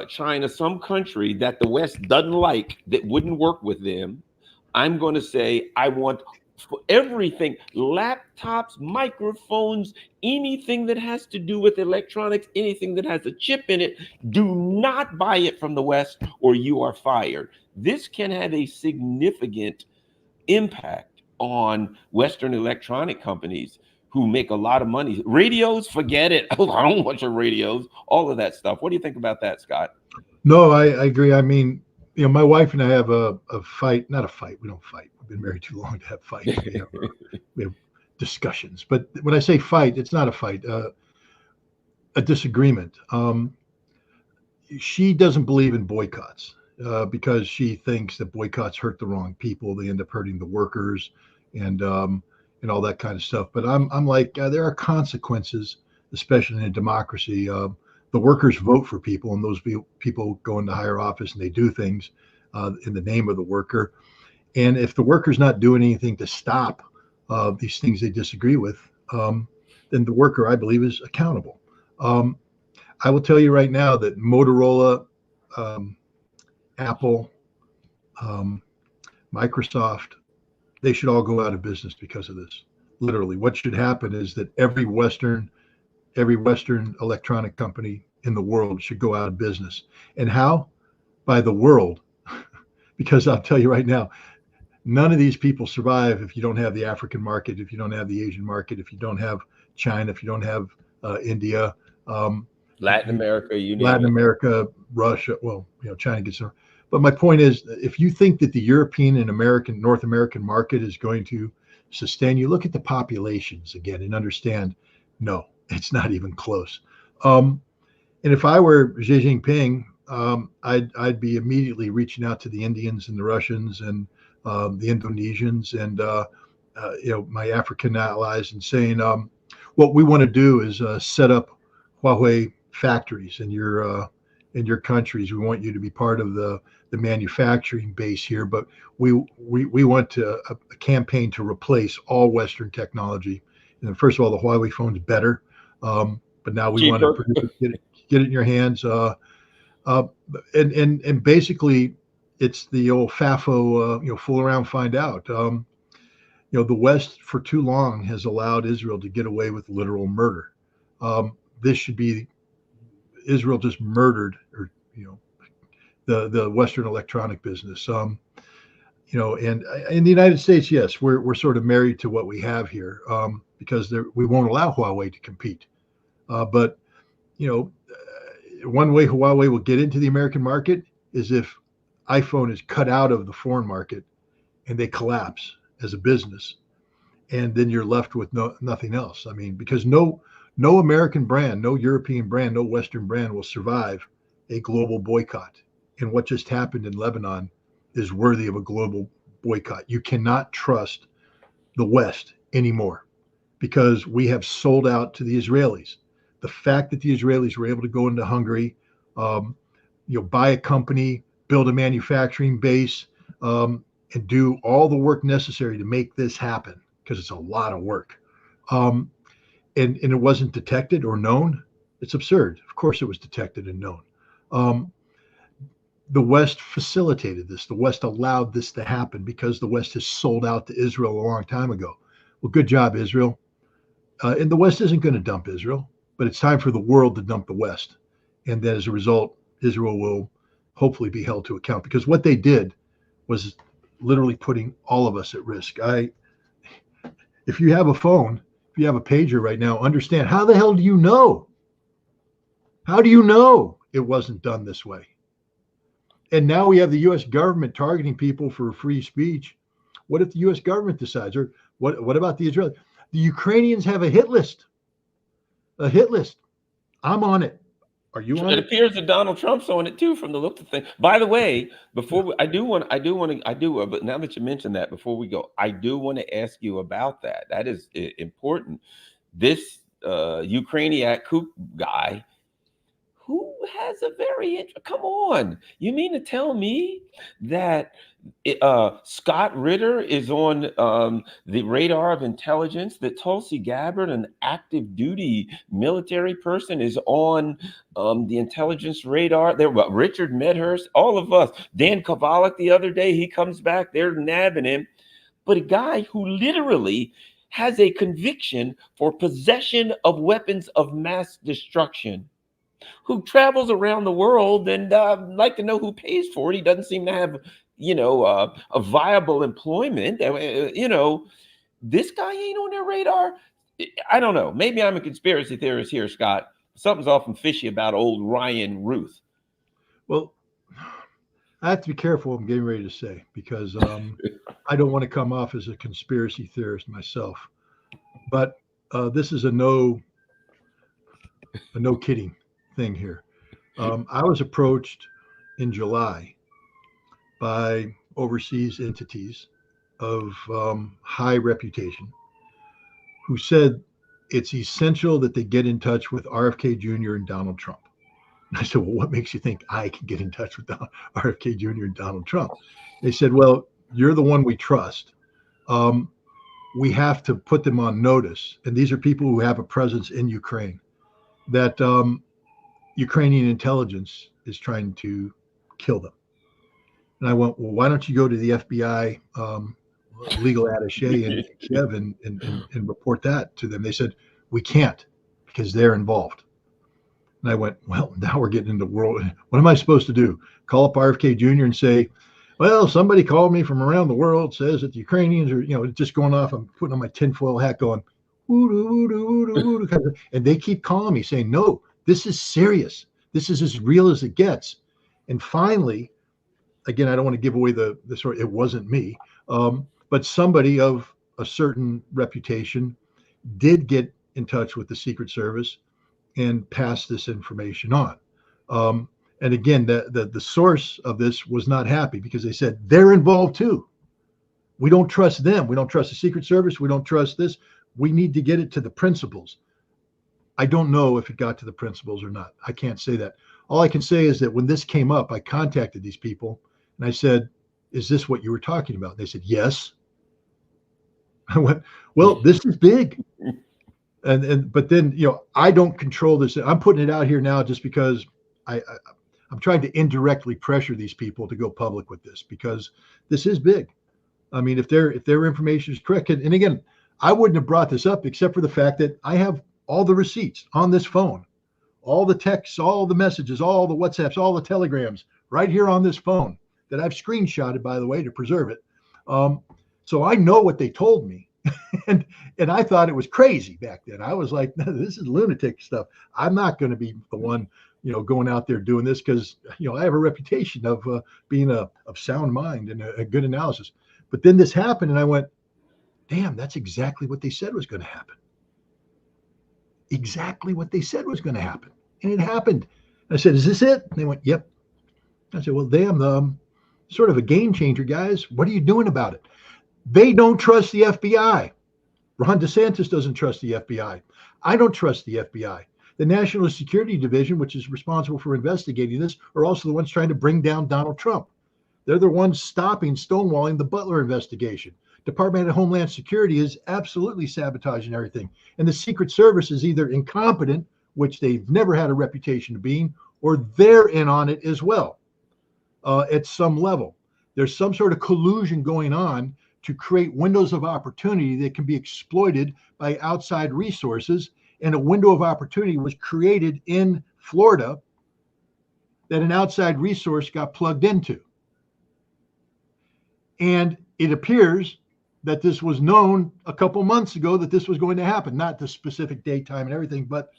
S1: China, some country that the West doesn't like, that wouldn't work with them, I'm going to say, I want for everything, laptops, microphones, anything that has to do with electronics, anything that has a chip in it, do not buy it from the West or you are fired. This can have a significant impact on Western electronic companies who make a lot of money. Radios, forget it. Oh, I don't want your radios, all of that stuff. What do you think about that, Scott?
S2: No, I agree. I mean, my wife and I have a fight, not a fight. We don't fight. We've been married too long to have fights. We have discussions. But when I say fight, it's not a fight, a disagreement. She doesn't believe in boycotts because she thinks that boycotts hurt the wrong people. They end up hurting the workers and all that kind of stuff. But I'm like, there are consequences, especially in a democracy. The workers vote for people, and those people go into higher office and they do things in the name of the worker. And if the worker's not doing anything to stop these things they disagree with, then the worker, I believe, is accountable. Um, I will tell you right now that Motorola, um, Apple, um, Microsoft, they should all go out of business because of this. Literally, what should happen is that every Western electronic company in the world should go out of business. And how? By the world. Because I'll tell you right now, none of these people survive if you don't have the African market, if you don't have the Asian market, if you don't have China, if you don't have India, um,
S1: Latin America, you name
S2: Latin
S1: it.
S2: America, Russia. Well, China gets there. But my point is, if you think that the European and North American market is going to sustain you, look at the populations again and understand, no, it's not even close. Um, and if I were Xi Jinping, I'd be immediately reaching out to the Indians and the Russians and the Indonesians and my African allies and saying, what we want to do is set up Huawei factories in your countries. We want you to be part of the manufacturing base here, but we want a campaign to replace all Western technology. And first of all, the Huawei phone's better, but now we want to
S1: Cheaper.
S2: produce it, get it in your hands. Uh, and basically, it's the old FAFO, fool around, find out. The West for too long has allowed Israel to get away with literal murder. This should be Israel just murdered, or the Western electronic business. And in the United States, yes, we're sort of married to what we have here because we won't allow Huawei to compete. But one way Huawei will get into the American market is if iPhone is cut out of the foreign market and they collapse as a business, and then you're left with nothing else. I mean, because no American brand, no European brand, no Western brand will survive a global boycott. And what just happened in Lebanon is worthy of a global boycott. You cannot trust the West anymore because we have sold out to the Israelis. The fact that the Israelis were able to go into Hungary, buy a company, build a manufacturing base, and do all the work necessary to make this happen, because it's a lot of work. And it wasn't detected or known. It's absurd. Of course it was detected and known. The West facilitated this. The West allowed this to happen because the West has sold out to Israel a long time ago. Well, good job, Israel. And the West isn't going to dump Israel, but it's time for the world to dump the West. And then as a result, Israel will hopefully be held to account, because what they did was literally putting all of us at risk. If you have a phone, if you have a pager right now, understand, how the hell do you know? How do you know it wasn't done this way? And now we have the U.S. government targeting people for free speech. What if the U.S. government decides, or what about the Israelis? The Ukrainians have a hit list. A hit list. I'm on it. Are you on
S1: It
S2: it?
S1: appears that Donald Trump's on it too, from the look of things. By the way, but now that you mentioned that, before we go, I do want to ask you about that. That is important. This Ukrainian coup guy, who has a come on, you mean to tell me that Scott Ritter is on the radar of intelligence, that Tulsi Gabbard, an active duty military person, is on the intelligence radar? There, Richard Medhurst, all of us. Dan Kovalik the other day, he comes back, they're nabbing him. but a guy who literally has a conviction for possession of weapons of mass destruction, who travels around the world and like to know who pays for it. He doesn't seem to have, a viable employment. This guy ain't on their radar. I don't know. Maybe I'm a conspiracy theorist here, Scott. Something's often fishy about old Ryan Ruth.
S2: Well, I have to be careful what I'm getting ready to say because I don't want to come off as a conspiracy theorist myself. But this is a no kidding thing here. I was approached in July by overseas entities of high reputation who said it's essential that they get in touch with RFK Jr. and Donald Trump. And I said, well, what makes you think I can get in touch with RFK Jr. and Donald Trump? They said, well, you're the one we trust. We have to put them on notice. And these are people who have a presence in Ukraine, that Ukrainian intelligence is trying to kill them. And I went, well, why don't you go to the FBI legal attaché in Kiev and report that to them? They said, we can't because they're involved. And I went, well, now we're getting into world. What am I supposed to do? Call up RFK Jr. and say, well, somebody called me from around the world, says that the Ukrainians are, just going off. I'm putting on my tinfoil hat going, woo-doo, woo-doo, woo-doo, woo-doo. And they keep calling me saying, no, this is serious. This is as real as it gets. And finally, again, I don't want to give away the story. It wasn't me. But somebody of a certain reputation did get in touch with the Secret Service and pass this information on. And again, the source of this was not happy because they said they're involved too. We don't trust them. We don't trust the Secret Service. We don't trust this. We need to get it to the principals. I don't know if it got to the principals or not. I can't say that. All I can say is that when this came up, I contacted these people and I said, is this what you were talking about? They said, yes. I went, well, this is big. But then, I don't control this. I'm putting it out here now just because I'm trying to indirectly pressure these people to go public with this because this is big. I mean, if their information is correct, and again, I wouldn't have brought this up except for the fact that I have all the receipts on this phone, all the texts, all the messages, all the WhatsApps, all the telegrams right here on this phone that I've screenshotted, by the way, to preserve it. So I know what they told me. and I thought it was crazy back then. I was like, no, this is lunatic stuff. I'm not going to be the one, going out there doing this because, I have a reputation of being of sound mind and a good analysis. But then this happened and I went, damn, that's exactly what they said was going to happen. Exactly what they said was going to happen. And it happened. I said, is this it? And they went, yep. I said, well, damn, sort of a game changer, guys. What are you doing about it? They don't trust the FBI. Ron DeSantis doesn't trust the FBI. I don't trust the FBI. The National Security Division, which is responsible for investigating this, are also the ones trying to bring down Donald Trump. They're the ones stonewalling the Butler investigation. Department of Homeland Security is absolutely sabotaging everything. And the Secret Service is either incompetent, which they've never had a reputation of being, or they're in on it as well at some level. There's some sort of collusion going on to create windows of opportunity that can be exploited by outside resources. And a window of opportunity was created in Florida that an outside resource got plugged into. And it appears that this was known a couple months ago that this was going to happen, not the specific date, time, and everything, but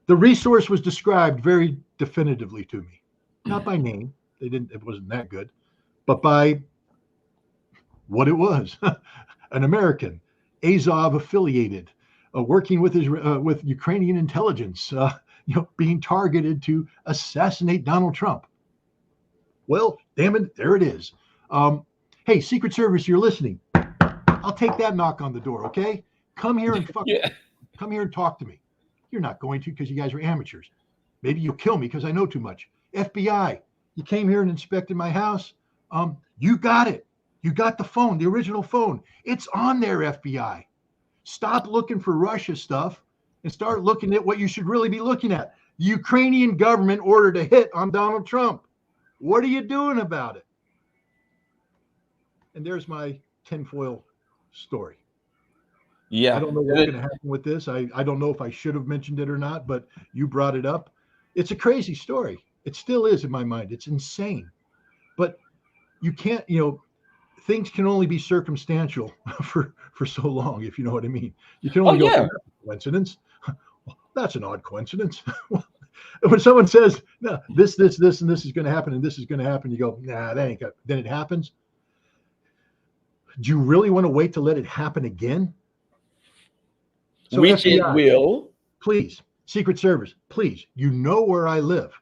S2: the resource was described very definitively to me, not by name. It wasn't that good, but by what it was, an American, Azov affiliated, working with with Ukrainian intelligence, being targeted to assassinate Donald Trump. Well, damn it, there it is. Hey, Secret Service, you're listening. I'll take that knock on the door, okay? Come here and come here and talk to me. You're not going to because you guys are amateurs. Maybe you'll kill me because I know too much. FBI, you came here and inspected my house. You got it. You got the phone, the original phone. It's on there, FBI. Stop looking for Russia stuff and start looking at what you should really be looking at. The Ukrainian government ordered a hit on Donald Trump. What are you doing about it? And there's my tinfoil story. I
S1: Yeah.
S2: don't know what's going to happen with this. I don't know if I should have mentioned it or not, but you brought it up. It's a crazy story. It still is in my mind. It's insane. But you can't, things can only be circumstantial for so long, if you know what I mean. You can
S1: Oh
S2: only go from
S1: yeah.
S2: that coincidence. Well, that's an odd coincidence. When someone says, no, this, and this is going to happen, and this is going to happen, you go, nah, that ain't good. Then it happens. Do you really want to wait to let it happen again? So
S1: Which it
S2: FBI,
S1: will.
S2: please, Secret Service, please, you know where I live.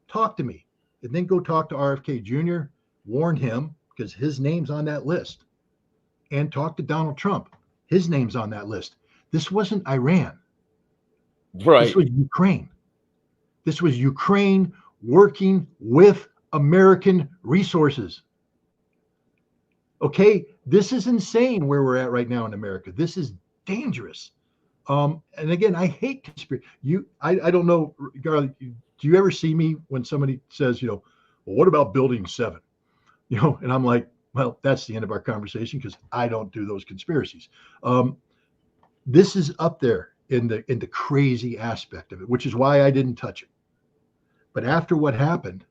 S2: Talk to me. And then go talk to RFK Jr., warn him, because his name's on that list. And talk to Donald Trump. His name's on that list. This wasn't Iran. This
S1: Right.
S2: was Ukraine. This was Ukraine working with American resources. Okay, this is insane where we're at right now in America. This is dangerous. And again, I hate conspiracy. I don't know, Garland, do you ever see me when somebody says, well, what about Building 7? And I'm like, well, that's the end of our conversation because I don't do those conspiracies. This is up there in the crazy aspect of it, which is why I didn't touch it. But after what happened,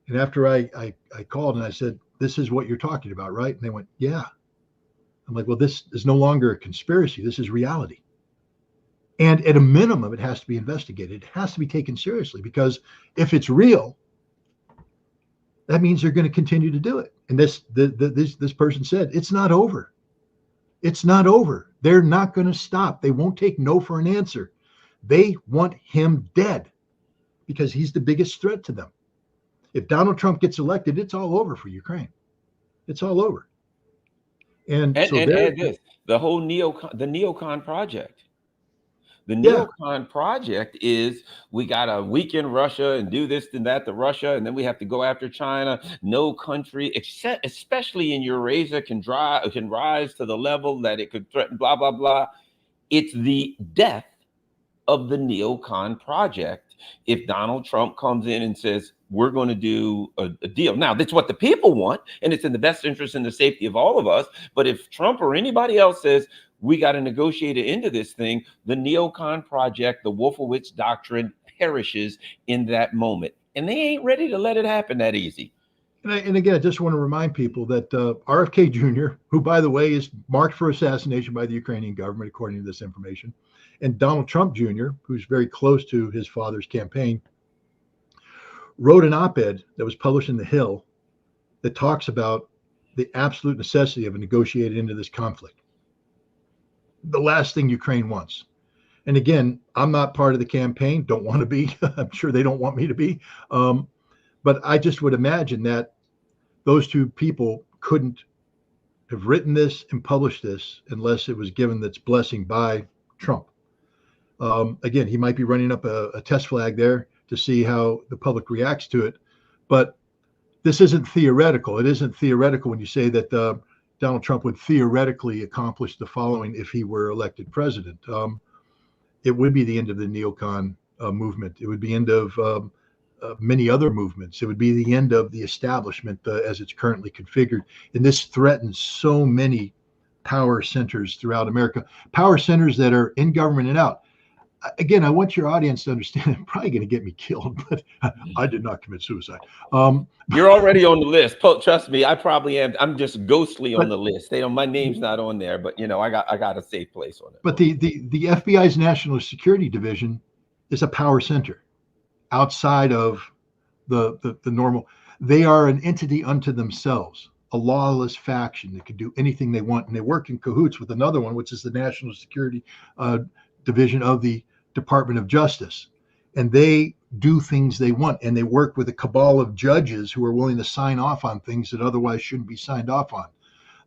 S2: and after I called and I said, this is what you're talking about, right? And they went, yeah. I'm like, well, this is no longer a conspiracy. This is reality. And at a minimum, it has to be investigated. It has to be taken seriously because if it's real, that means they're going to continue to do it. And this person said, it's not over. It's not over. They're not going to stop. They won't take no for an answer. They want him dead because he's the biggest threat to them. If Donald Trump gets elected, it's all over for Ukraine. It's all over. And so
S1: add this, the whole neocon project. The
S2: yeah,
S1: neocon project is we got to weaken Russia and do this and that to Russia, and then we have to go after China. No country, except especially in Eurasia, can rise to the level that it could threaten. Blah blah blah. It's the death of the neocon project if Donald Trump comes in and says we're going to do a deal. Now, that's what the people want, and it's in the best interest and the safety of all of us. But if Trump or anybody else says we got to negotiate it into this thing, the neocon project, the Wolfowitz doctrine perishes in that moment. And they ain't ready to let it happen that easy.
S2: And again, I just want to remind people that RFK Jr., who, by the way, is marked for assassination by the Ukrainian government, according to this information, and Donald Trump Jr., who's very close to his father's campaign, wrote an op-ed that was published in The Hill that talks about the absolute necessity of a negotiated end to this conflict. The last thing Ukraine wants. And again, I'm not part of the campaign, don't want to be. I'm sure they don't want me to be. But I just would imagine that those two people couldn't have written this and published this unless it was given its blessing by Trump. Again, he might be running up a test flag there to see how the public reacts to it. But this isn't theoretical. It isn't theoretical when you say that Donald Trump would theoretically accomplish the following if he were elected president. It would be the end of the neocon movement. It would be end of many other movements. It would be the end of the establishment as it's currently configured. And this threatens so many power centers throughout America, power centers that are in government and out. Again, I want your audience to understand I'm probably going to get me killed, but I did not commit suicide.
S1: You're already on the list. Trust me, I probably am. I'm just ghostly on the list. My name's not on there, but I got a safe place on it.
S2: But the FBI's National Security Division is a power center outside of the normal. They are an entity unto themselves, a lawless faction that can do anything they want, and they work in cahoots with another one, which is the National Security Division of the Department of Justice. And they do things they want, and they work with a cabal of judges who are willing to sign off on things that otherwise shouldn't be signed off on.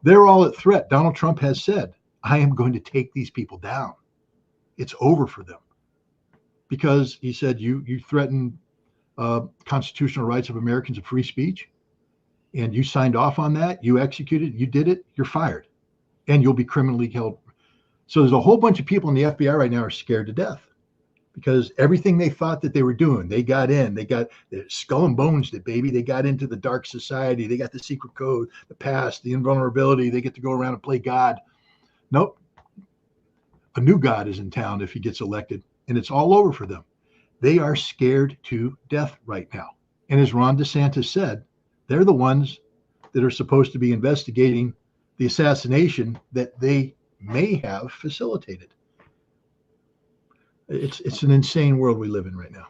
S2: They're all at threat. Donald Trump has said, I am going to take these people down. It's over for them. Because he said, you threaten constitutional rights of Americans of free speech, and you signed off on that, you executed, you did it, you're fired, and you'll be criminally held. So there's a whole bunch of people in the FBI right now are scared to death. because everything they thought that they were doing, they got in. They got skull and bones, it, baby. They got into the dark society. They got the secret code, the past, the invulnerability. They get to go around and play God. Nope. A new God is in town if he gets elected, and it's all over for them. They are scared to death right now. And as Ron DeSantis said, they're the ones that are supposed to be investigating the assassination that they may have facilitated. It's an insane world we live in right now.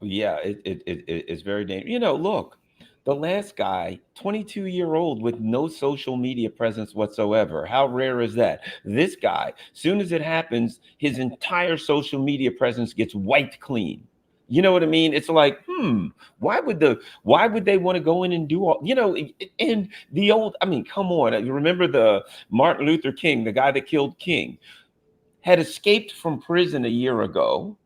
S1: Yeah, it's very dangerous. Look, the last guy, 22-year-old with no social media presence whatsoever. How rare is that? This guy, soon as it happens, his entire social media presence gets wiped clean. You know what I mean? It's like, why would they want to go in and do all, and the old, I mean, come on. You remember the Martin Luther King, the guy that killed King, had escaped from prison a year ago.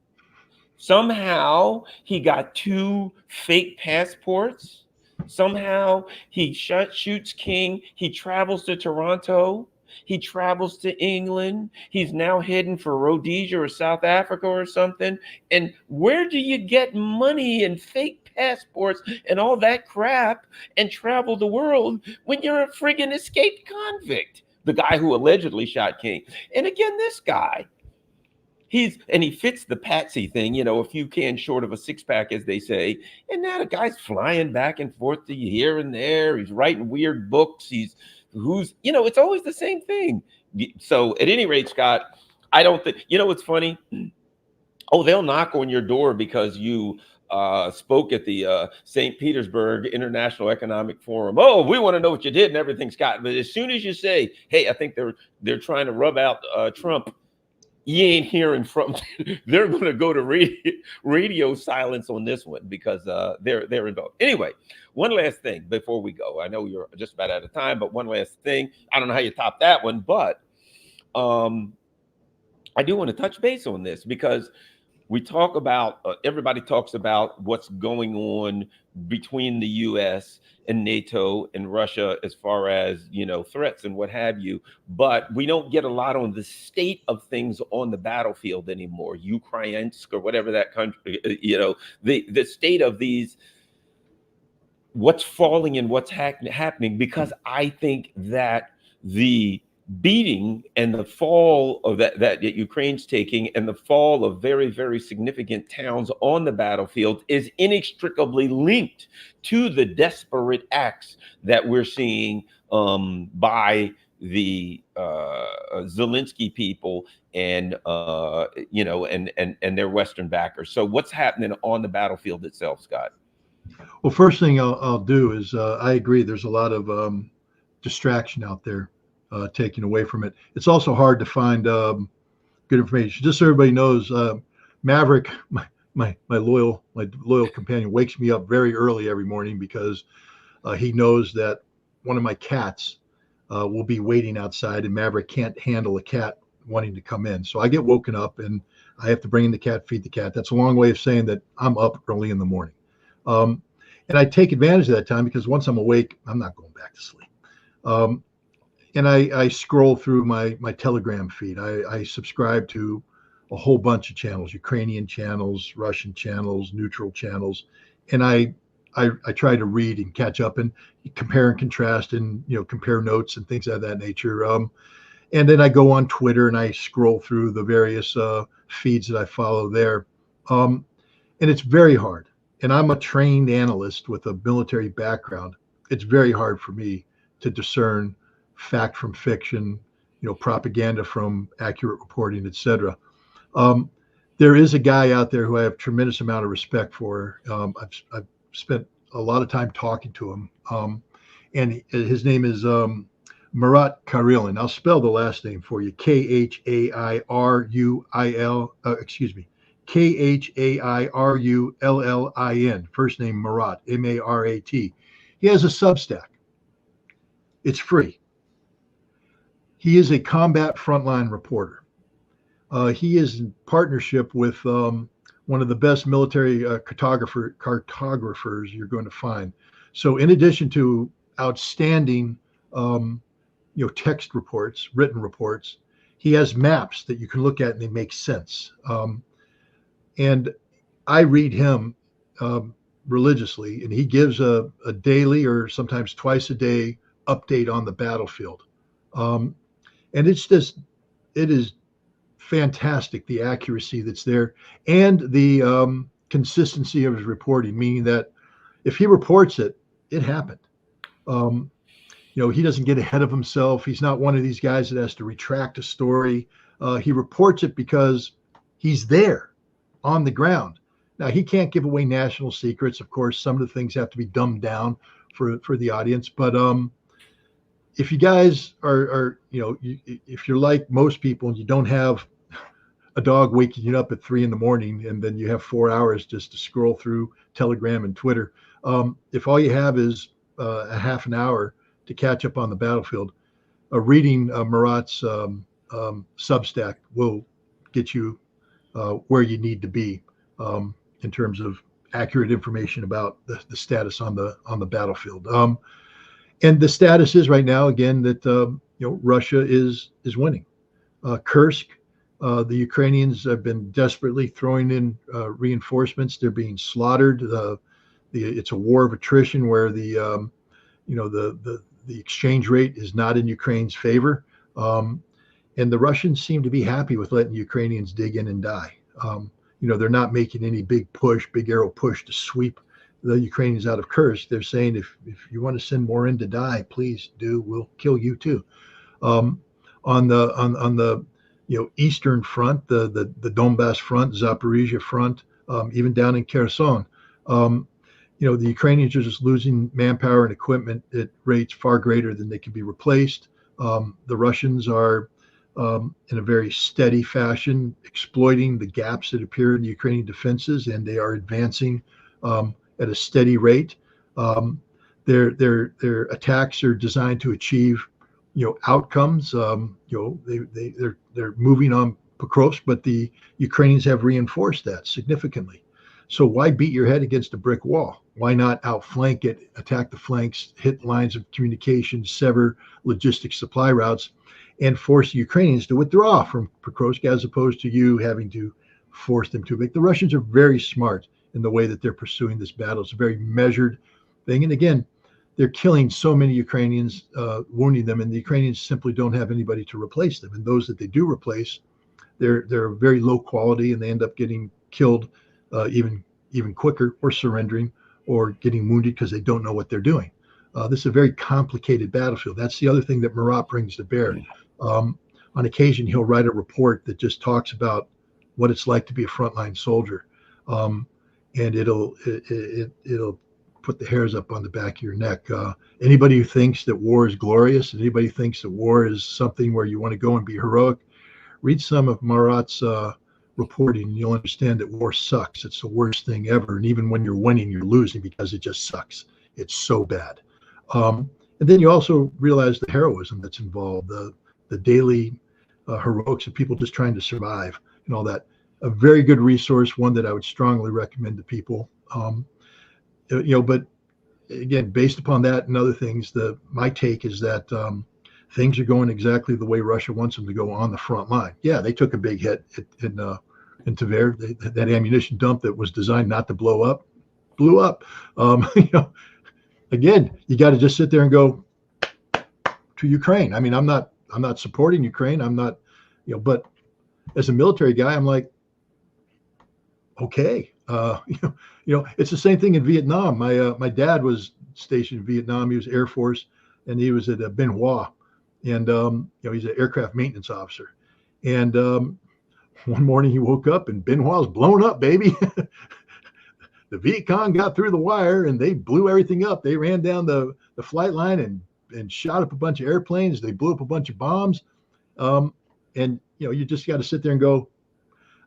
S1: Somehow he got two fake passports. Somehow he shoots King. He travels to Toronto. He travels to England. He's now heading for Rhodesia or South Africa or something. And where do you get money and fake passports and all that crap and travel the world when you're a friggin' escaped convict? The guy who allegedly shot King. And again, this guy, he fits the patsy thing, a few cans short of a six pack, as they say. And now the guy's flying back and forth to here and there. He's writing weird books. It's always the same thing. So at any rate, Scott, I don't think, what's funny? Oh, they'll knock on your door because you spoke at the St. Petersburg International Economic Forum. Oh, we want to know what you did and everything, Scott. But as soon as you say, hey, I think they're trying to rub out Trump, you ain't hearing from. They're going to go to radio silence on this one because they're involved. Anyway, one last thing before we go. I know you're just about out of time, but one last thing. I don't know how you top that one, but I do want to touch base on this because we talk about everybody talks about what's going on between the U.S. and NATO and Russia as far as threats and what have you, but we don't get a lot on the state of things on the battlefield anymore. Ukrainsk or whatever that country, the state of these, what's falling and what's happening, because I think that the beating and the fall of that Ukraine's taking and the fall of very, very significant towns on the battlefield is inextricably linked to the desperate acts that we're seeing by the Zelensky people and and their Western backers. So what's happening on the battlefield itself, Scott?
S2: Well, first thing I'll do is I agree. There's a lot of distraction out there. Taken away from it. It's also hard to find good information. Just so everybody knows, Maverick, my loyal companion, wakes me up very early every morning because he knows that one of my cats will be waiting outside, and Maverick can't handle a cat wanting to come in. So I get woken up, and I have to bring in the cat, feed the cat. That's a long way of saying that I'm up early in the morning. And I take advantage of that time because once I'm awake, I'm not going back to sleep. And I scroll through my Telegram feed. I subscribe to a whole bunch of channels, Ukrainian channels, Russian channels, neutral channels, and I try to read and catch up and compare and contrast and compare notes and things of that nature. And then I go on Twitter and I scroll through the various feeds that I follow there, and it's very hard. And I'm a trained analyst with a military background. It's very hard for me to discern fact from fiction, propaganda from accurate reporting, etc. There is a guy out there who I have tremendous amount of respect for. I've spent a lot of time talking to him, and his name is Murat Karilin. I'll spell the last name for you: Khairullin. First name Murat, Marat. He has a Substack. It's free. He is a combat frontline reporter. He is in partnership with one of the best military cartographers you're going to find. So in addition to outstanding text reports, written reports, he has maps that you can look at and they make sense. And I read him um, religiously, and he gives a daily or sometimes twice a day update on the battlefield. Um, and it is fantastic, the accuracy that's there and the consistency of his reporting, meaning that if he reports it, it happened. Um, he doesn't get ahead of himself. He's not one of these guys that has to retract a story. He reports it because he's there on the ground. Now, he can't give away national secrets. Of course, some of the things have to be dumbed down for the audience. But if you guys are if you're like most people and you don't have a dog waking you up at 3 in the morning and then you have 4 hours just to scroll through Telegram and Twitter, if all you have is a half an hour to catch up on the battlefield, reading Marat's Substack will get you where you need to be in terms of accurate information about the status on the battlefield. And the status is right now again that Russia is winning. Kursk, the Ukrainians have been desperately throwing in reinforcements. They're being slaughtered. It's a war of attrition where the exchange rate is not in Ukraine's favor. And the Russians seem to be happy with letting Ukrainians dig in and die. They're not making any big arrow push to sweep the Ukrainians out of Kursk. They're saying if you want to send more in to die, please do. We'll kill you too. On the eastern front, the Donbass front, Zaporizhia front, even down in Kherson, the Ukrainians are just losing manpower and equipment at rates far greater than they can be replaced. The Russians are in a very steady fashion exploiting the gaps that appear in the Ukrainian defenses, and they are advancing at a steady rate. Their attacks are designed to achieve outcomes. They're moving on Pokrovsk, but the Ukrainians have reinforced that significantly. So why beat your head against a brick wall? Why not outflank it, attack the flanks, hit lines of communication, sever logistic supply routes, and force the Ukrainians to withdraw from Pokrovsk as opposed to you having to force them to make? The Russians are very smart in the way that they're pursuing this battle. It's a very measured thing. And again, they're killing so many Ukrainians, wounding them, and the Ukrainians simply don't have anybody to replace them. And those that they do replace, they're very low quality, and they end up getting killed even quicker, or surrendering, or getting wounded because they don't know what they're doing. This is a very complicated battlefield. That's the other thing that Marat brings to bear. On occasion, he'll write a report that just talks about what it's like to be a frontline soldier, and it'll put the hairs up on the back of your neck. Anybody who thinks that war is glorious, anybody who thinks that war is something where you want to go and be heroic, read some of Marat's reporting, and you'll understand that war sucks. It's the worst thing ever. And even when you're winning, you're losing because it just sucks. It's so bad. And then you also realize the heroism that's involved, the daily heroics of people just trying to survive and all that. A very good resource, one that I would strongly recommend to people. But again, based upon that and other things, my take is that things are going exactly the way Russia wants them to go on the front line. Yeah, they took a big hit in Tver. That ammunition dump that was designed not to blow up, blew up. Again, you got to just sit there and go to Ukraine. I mean, I'm not supporting Ukraine. I'm not, but as a military guy, I'm like, okay. It's the same thing in Vietnam. My dad was stationed in Vietnam. He was Air Force, and he was at Bien Hoa, and he's an aircraft maintenance officer. And one morning he woke up and Bien Hoa was blown up, baby. The Viet Cong got through the wire and they blew everything up. They ran down the flight line and shot up a bunch of airplanes. They blew up a bunch of bombs. And you just got to sit there and go,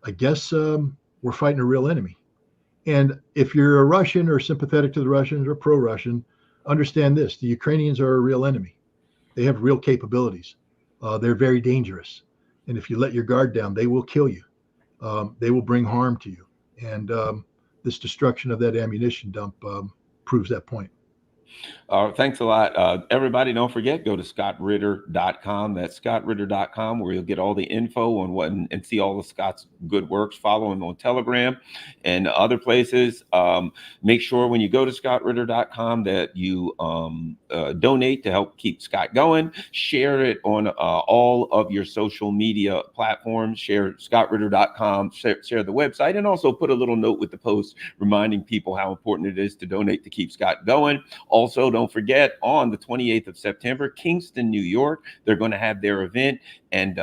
S2: I guess we're fighting a real enemy. And if you're a Russian or sympathetic to the Russians or pro-Russian, understand this: the Ukrainians are a real enemy. They have real capabilities. They're very dangerous. And if you let your guard down, they will kill you. They will bring harm to you. And this destruction of that ammunition dump proves that point.
S1: Thanks a lot. Everybody, don't forget, go to scottritter.com. That's scottritter.com, where you'll get all the info on what and see all of Scott's good works. Follow him on Telegram and other places. Make sure when you go to scottritter.com that you donate to help keep Scott going. Share it on all of your social media platforms. Share scottritter.com, share the website, and also put a little note with the post reminding people how important it is to donate to keep Scott going. Also, don't forget, on the 28th of September, Kingston, New York, they're going to have their event. And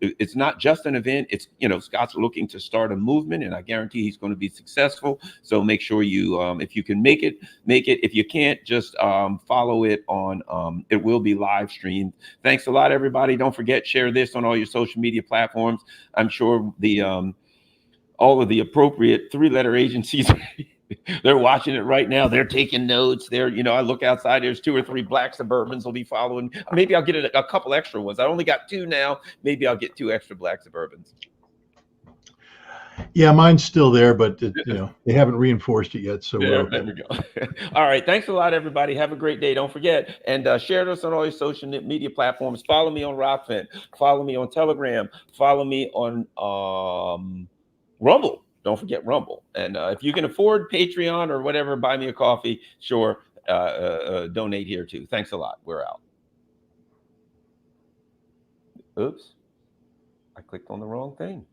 S1: it's not just an event. It's, Scott's looking to start a movement, and I guarantee he's going to be successful. So make sure you, if you can make it. If you can't, just follow it on, it will be live streamed. Thanks a lot, everybody. Don't forget, share this on all your social media platforms. I'm sure all of the appropriate three-letter agencies they're watching it right now. They're taking notes. I look outside. There's 2 or 3 black Suburbans will be following. Maybe I'll get a couple extra ones. I only got 2 now. Maybe I'll get 2 extra black Suburbans.
S2: Yeah, mine's still there, but they haven't reinforced it yet. So
S1: there we go. All right. Thanks a lot, everybody. Have a great day. Don't forget, and share this on all your social media platforms. Follow me on Rockfin. Follow me on Telegram. Follow me on Rumble. Don't forget Rumble. And if you can afford Patreon or whatever, buy me a coffee. Sure. Donate here too. Thanks a lot. We're out. Oops. I clicked on the wrong thing.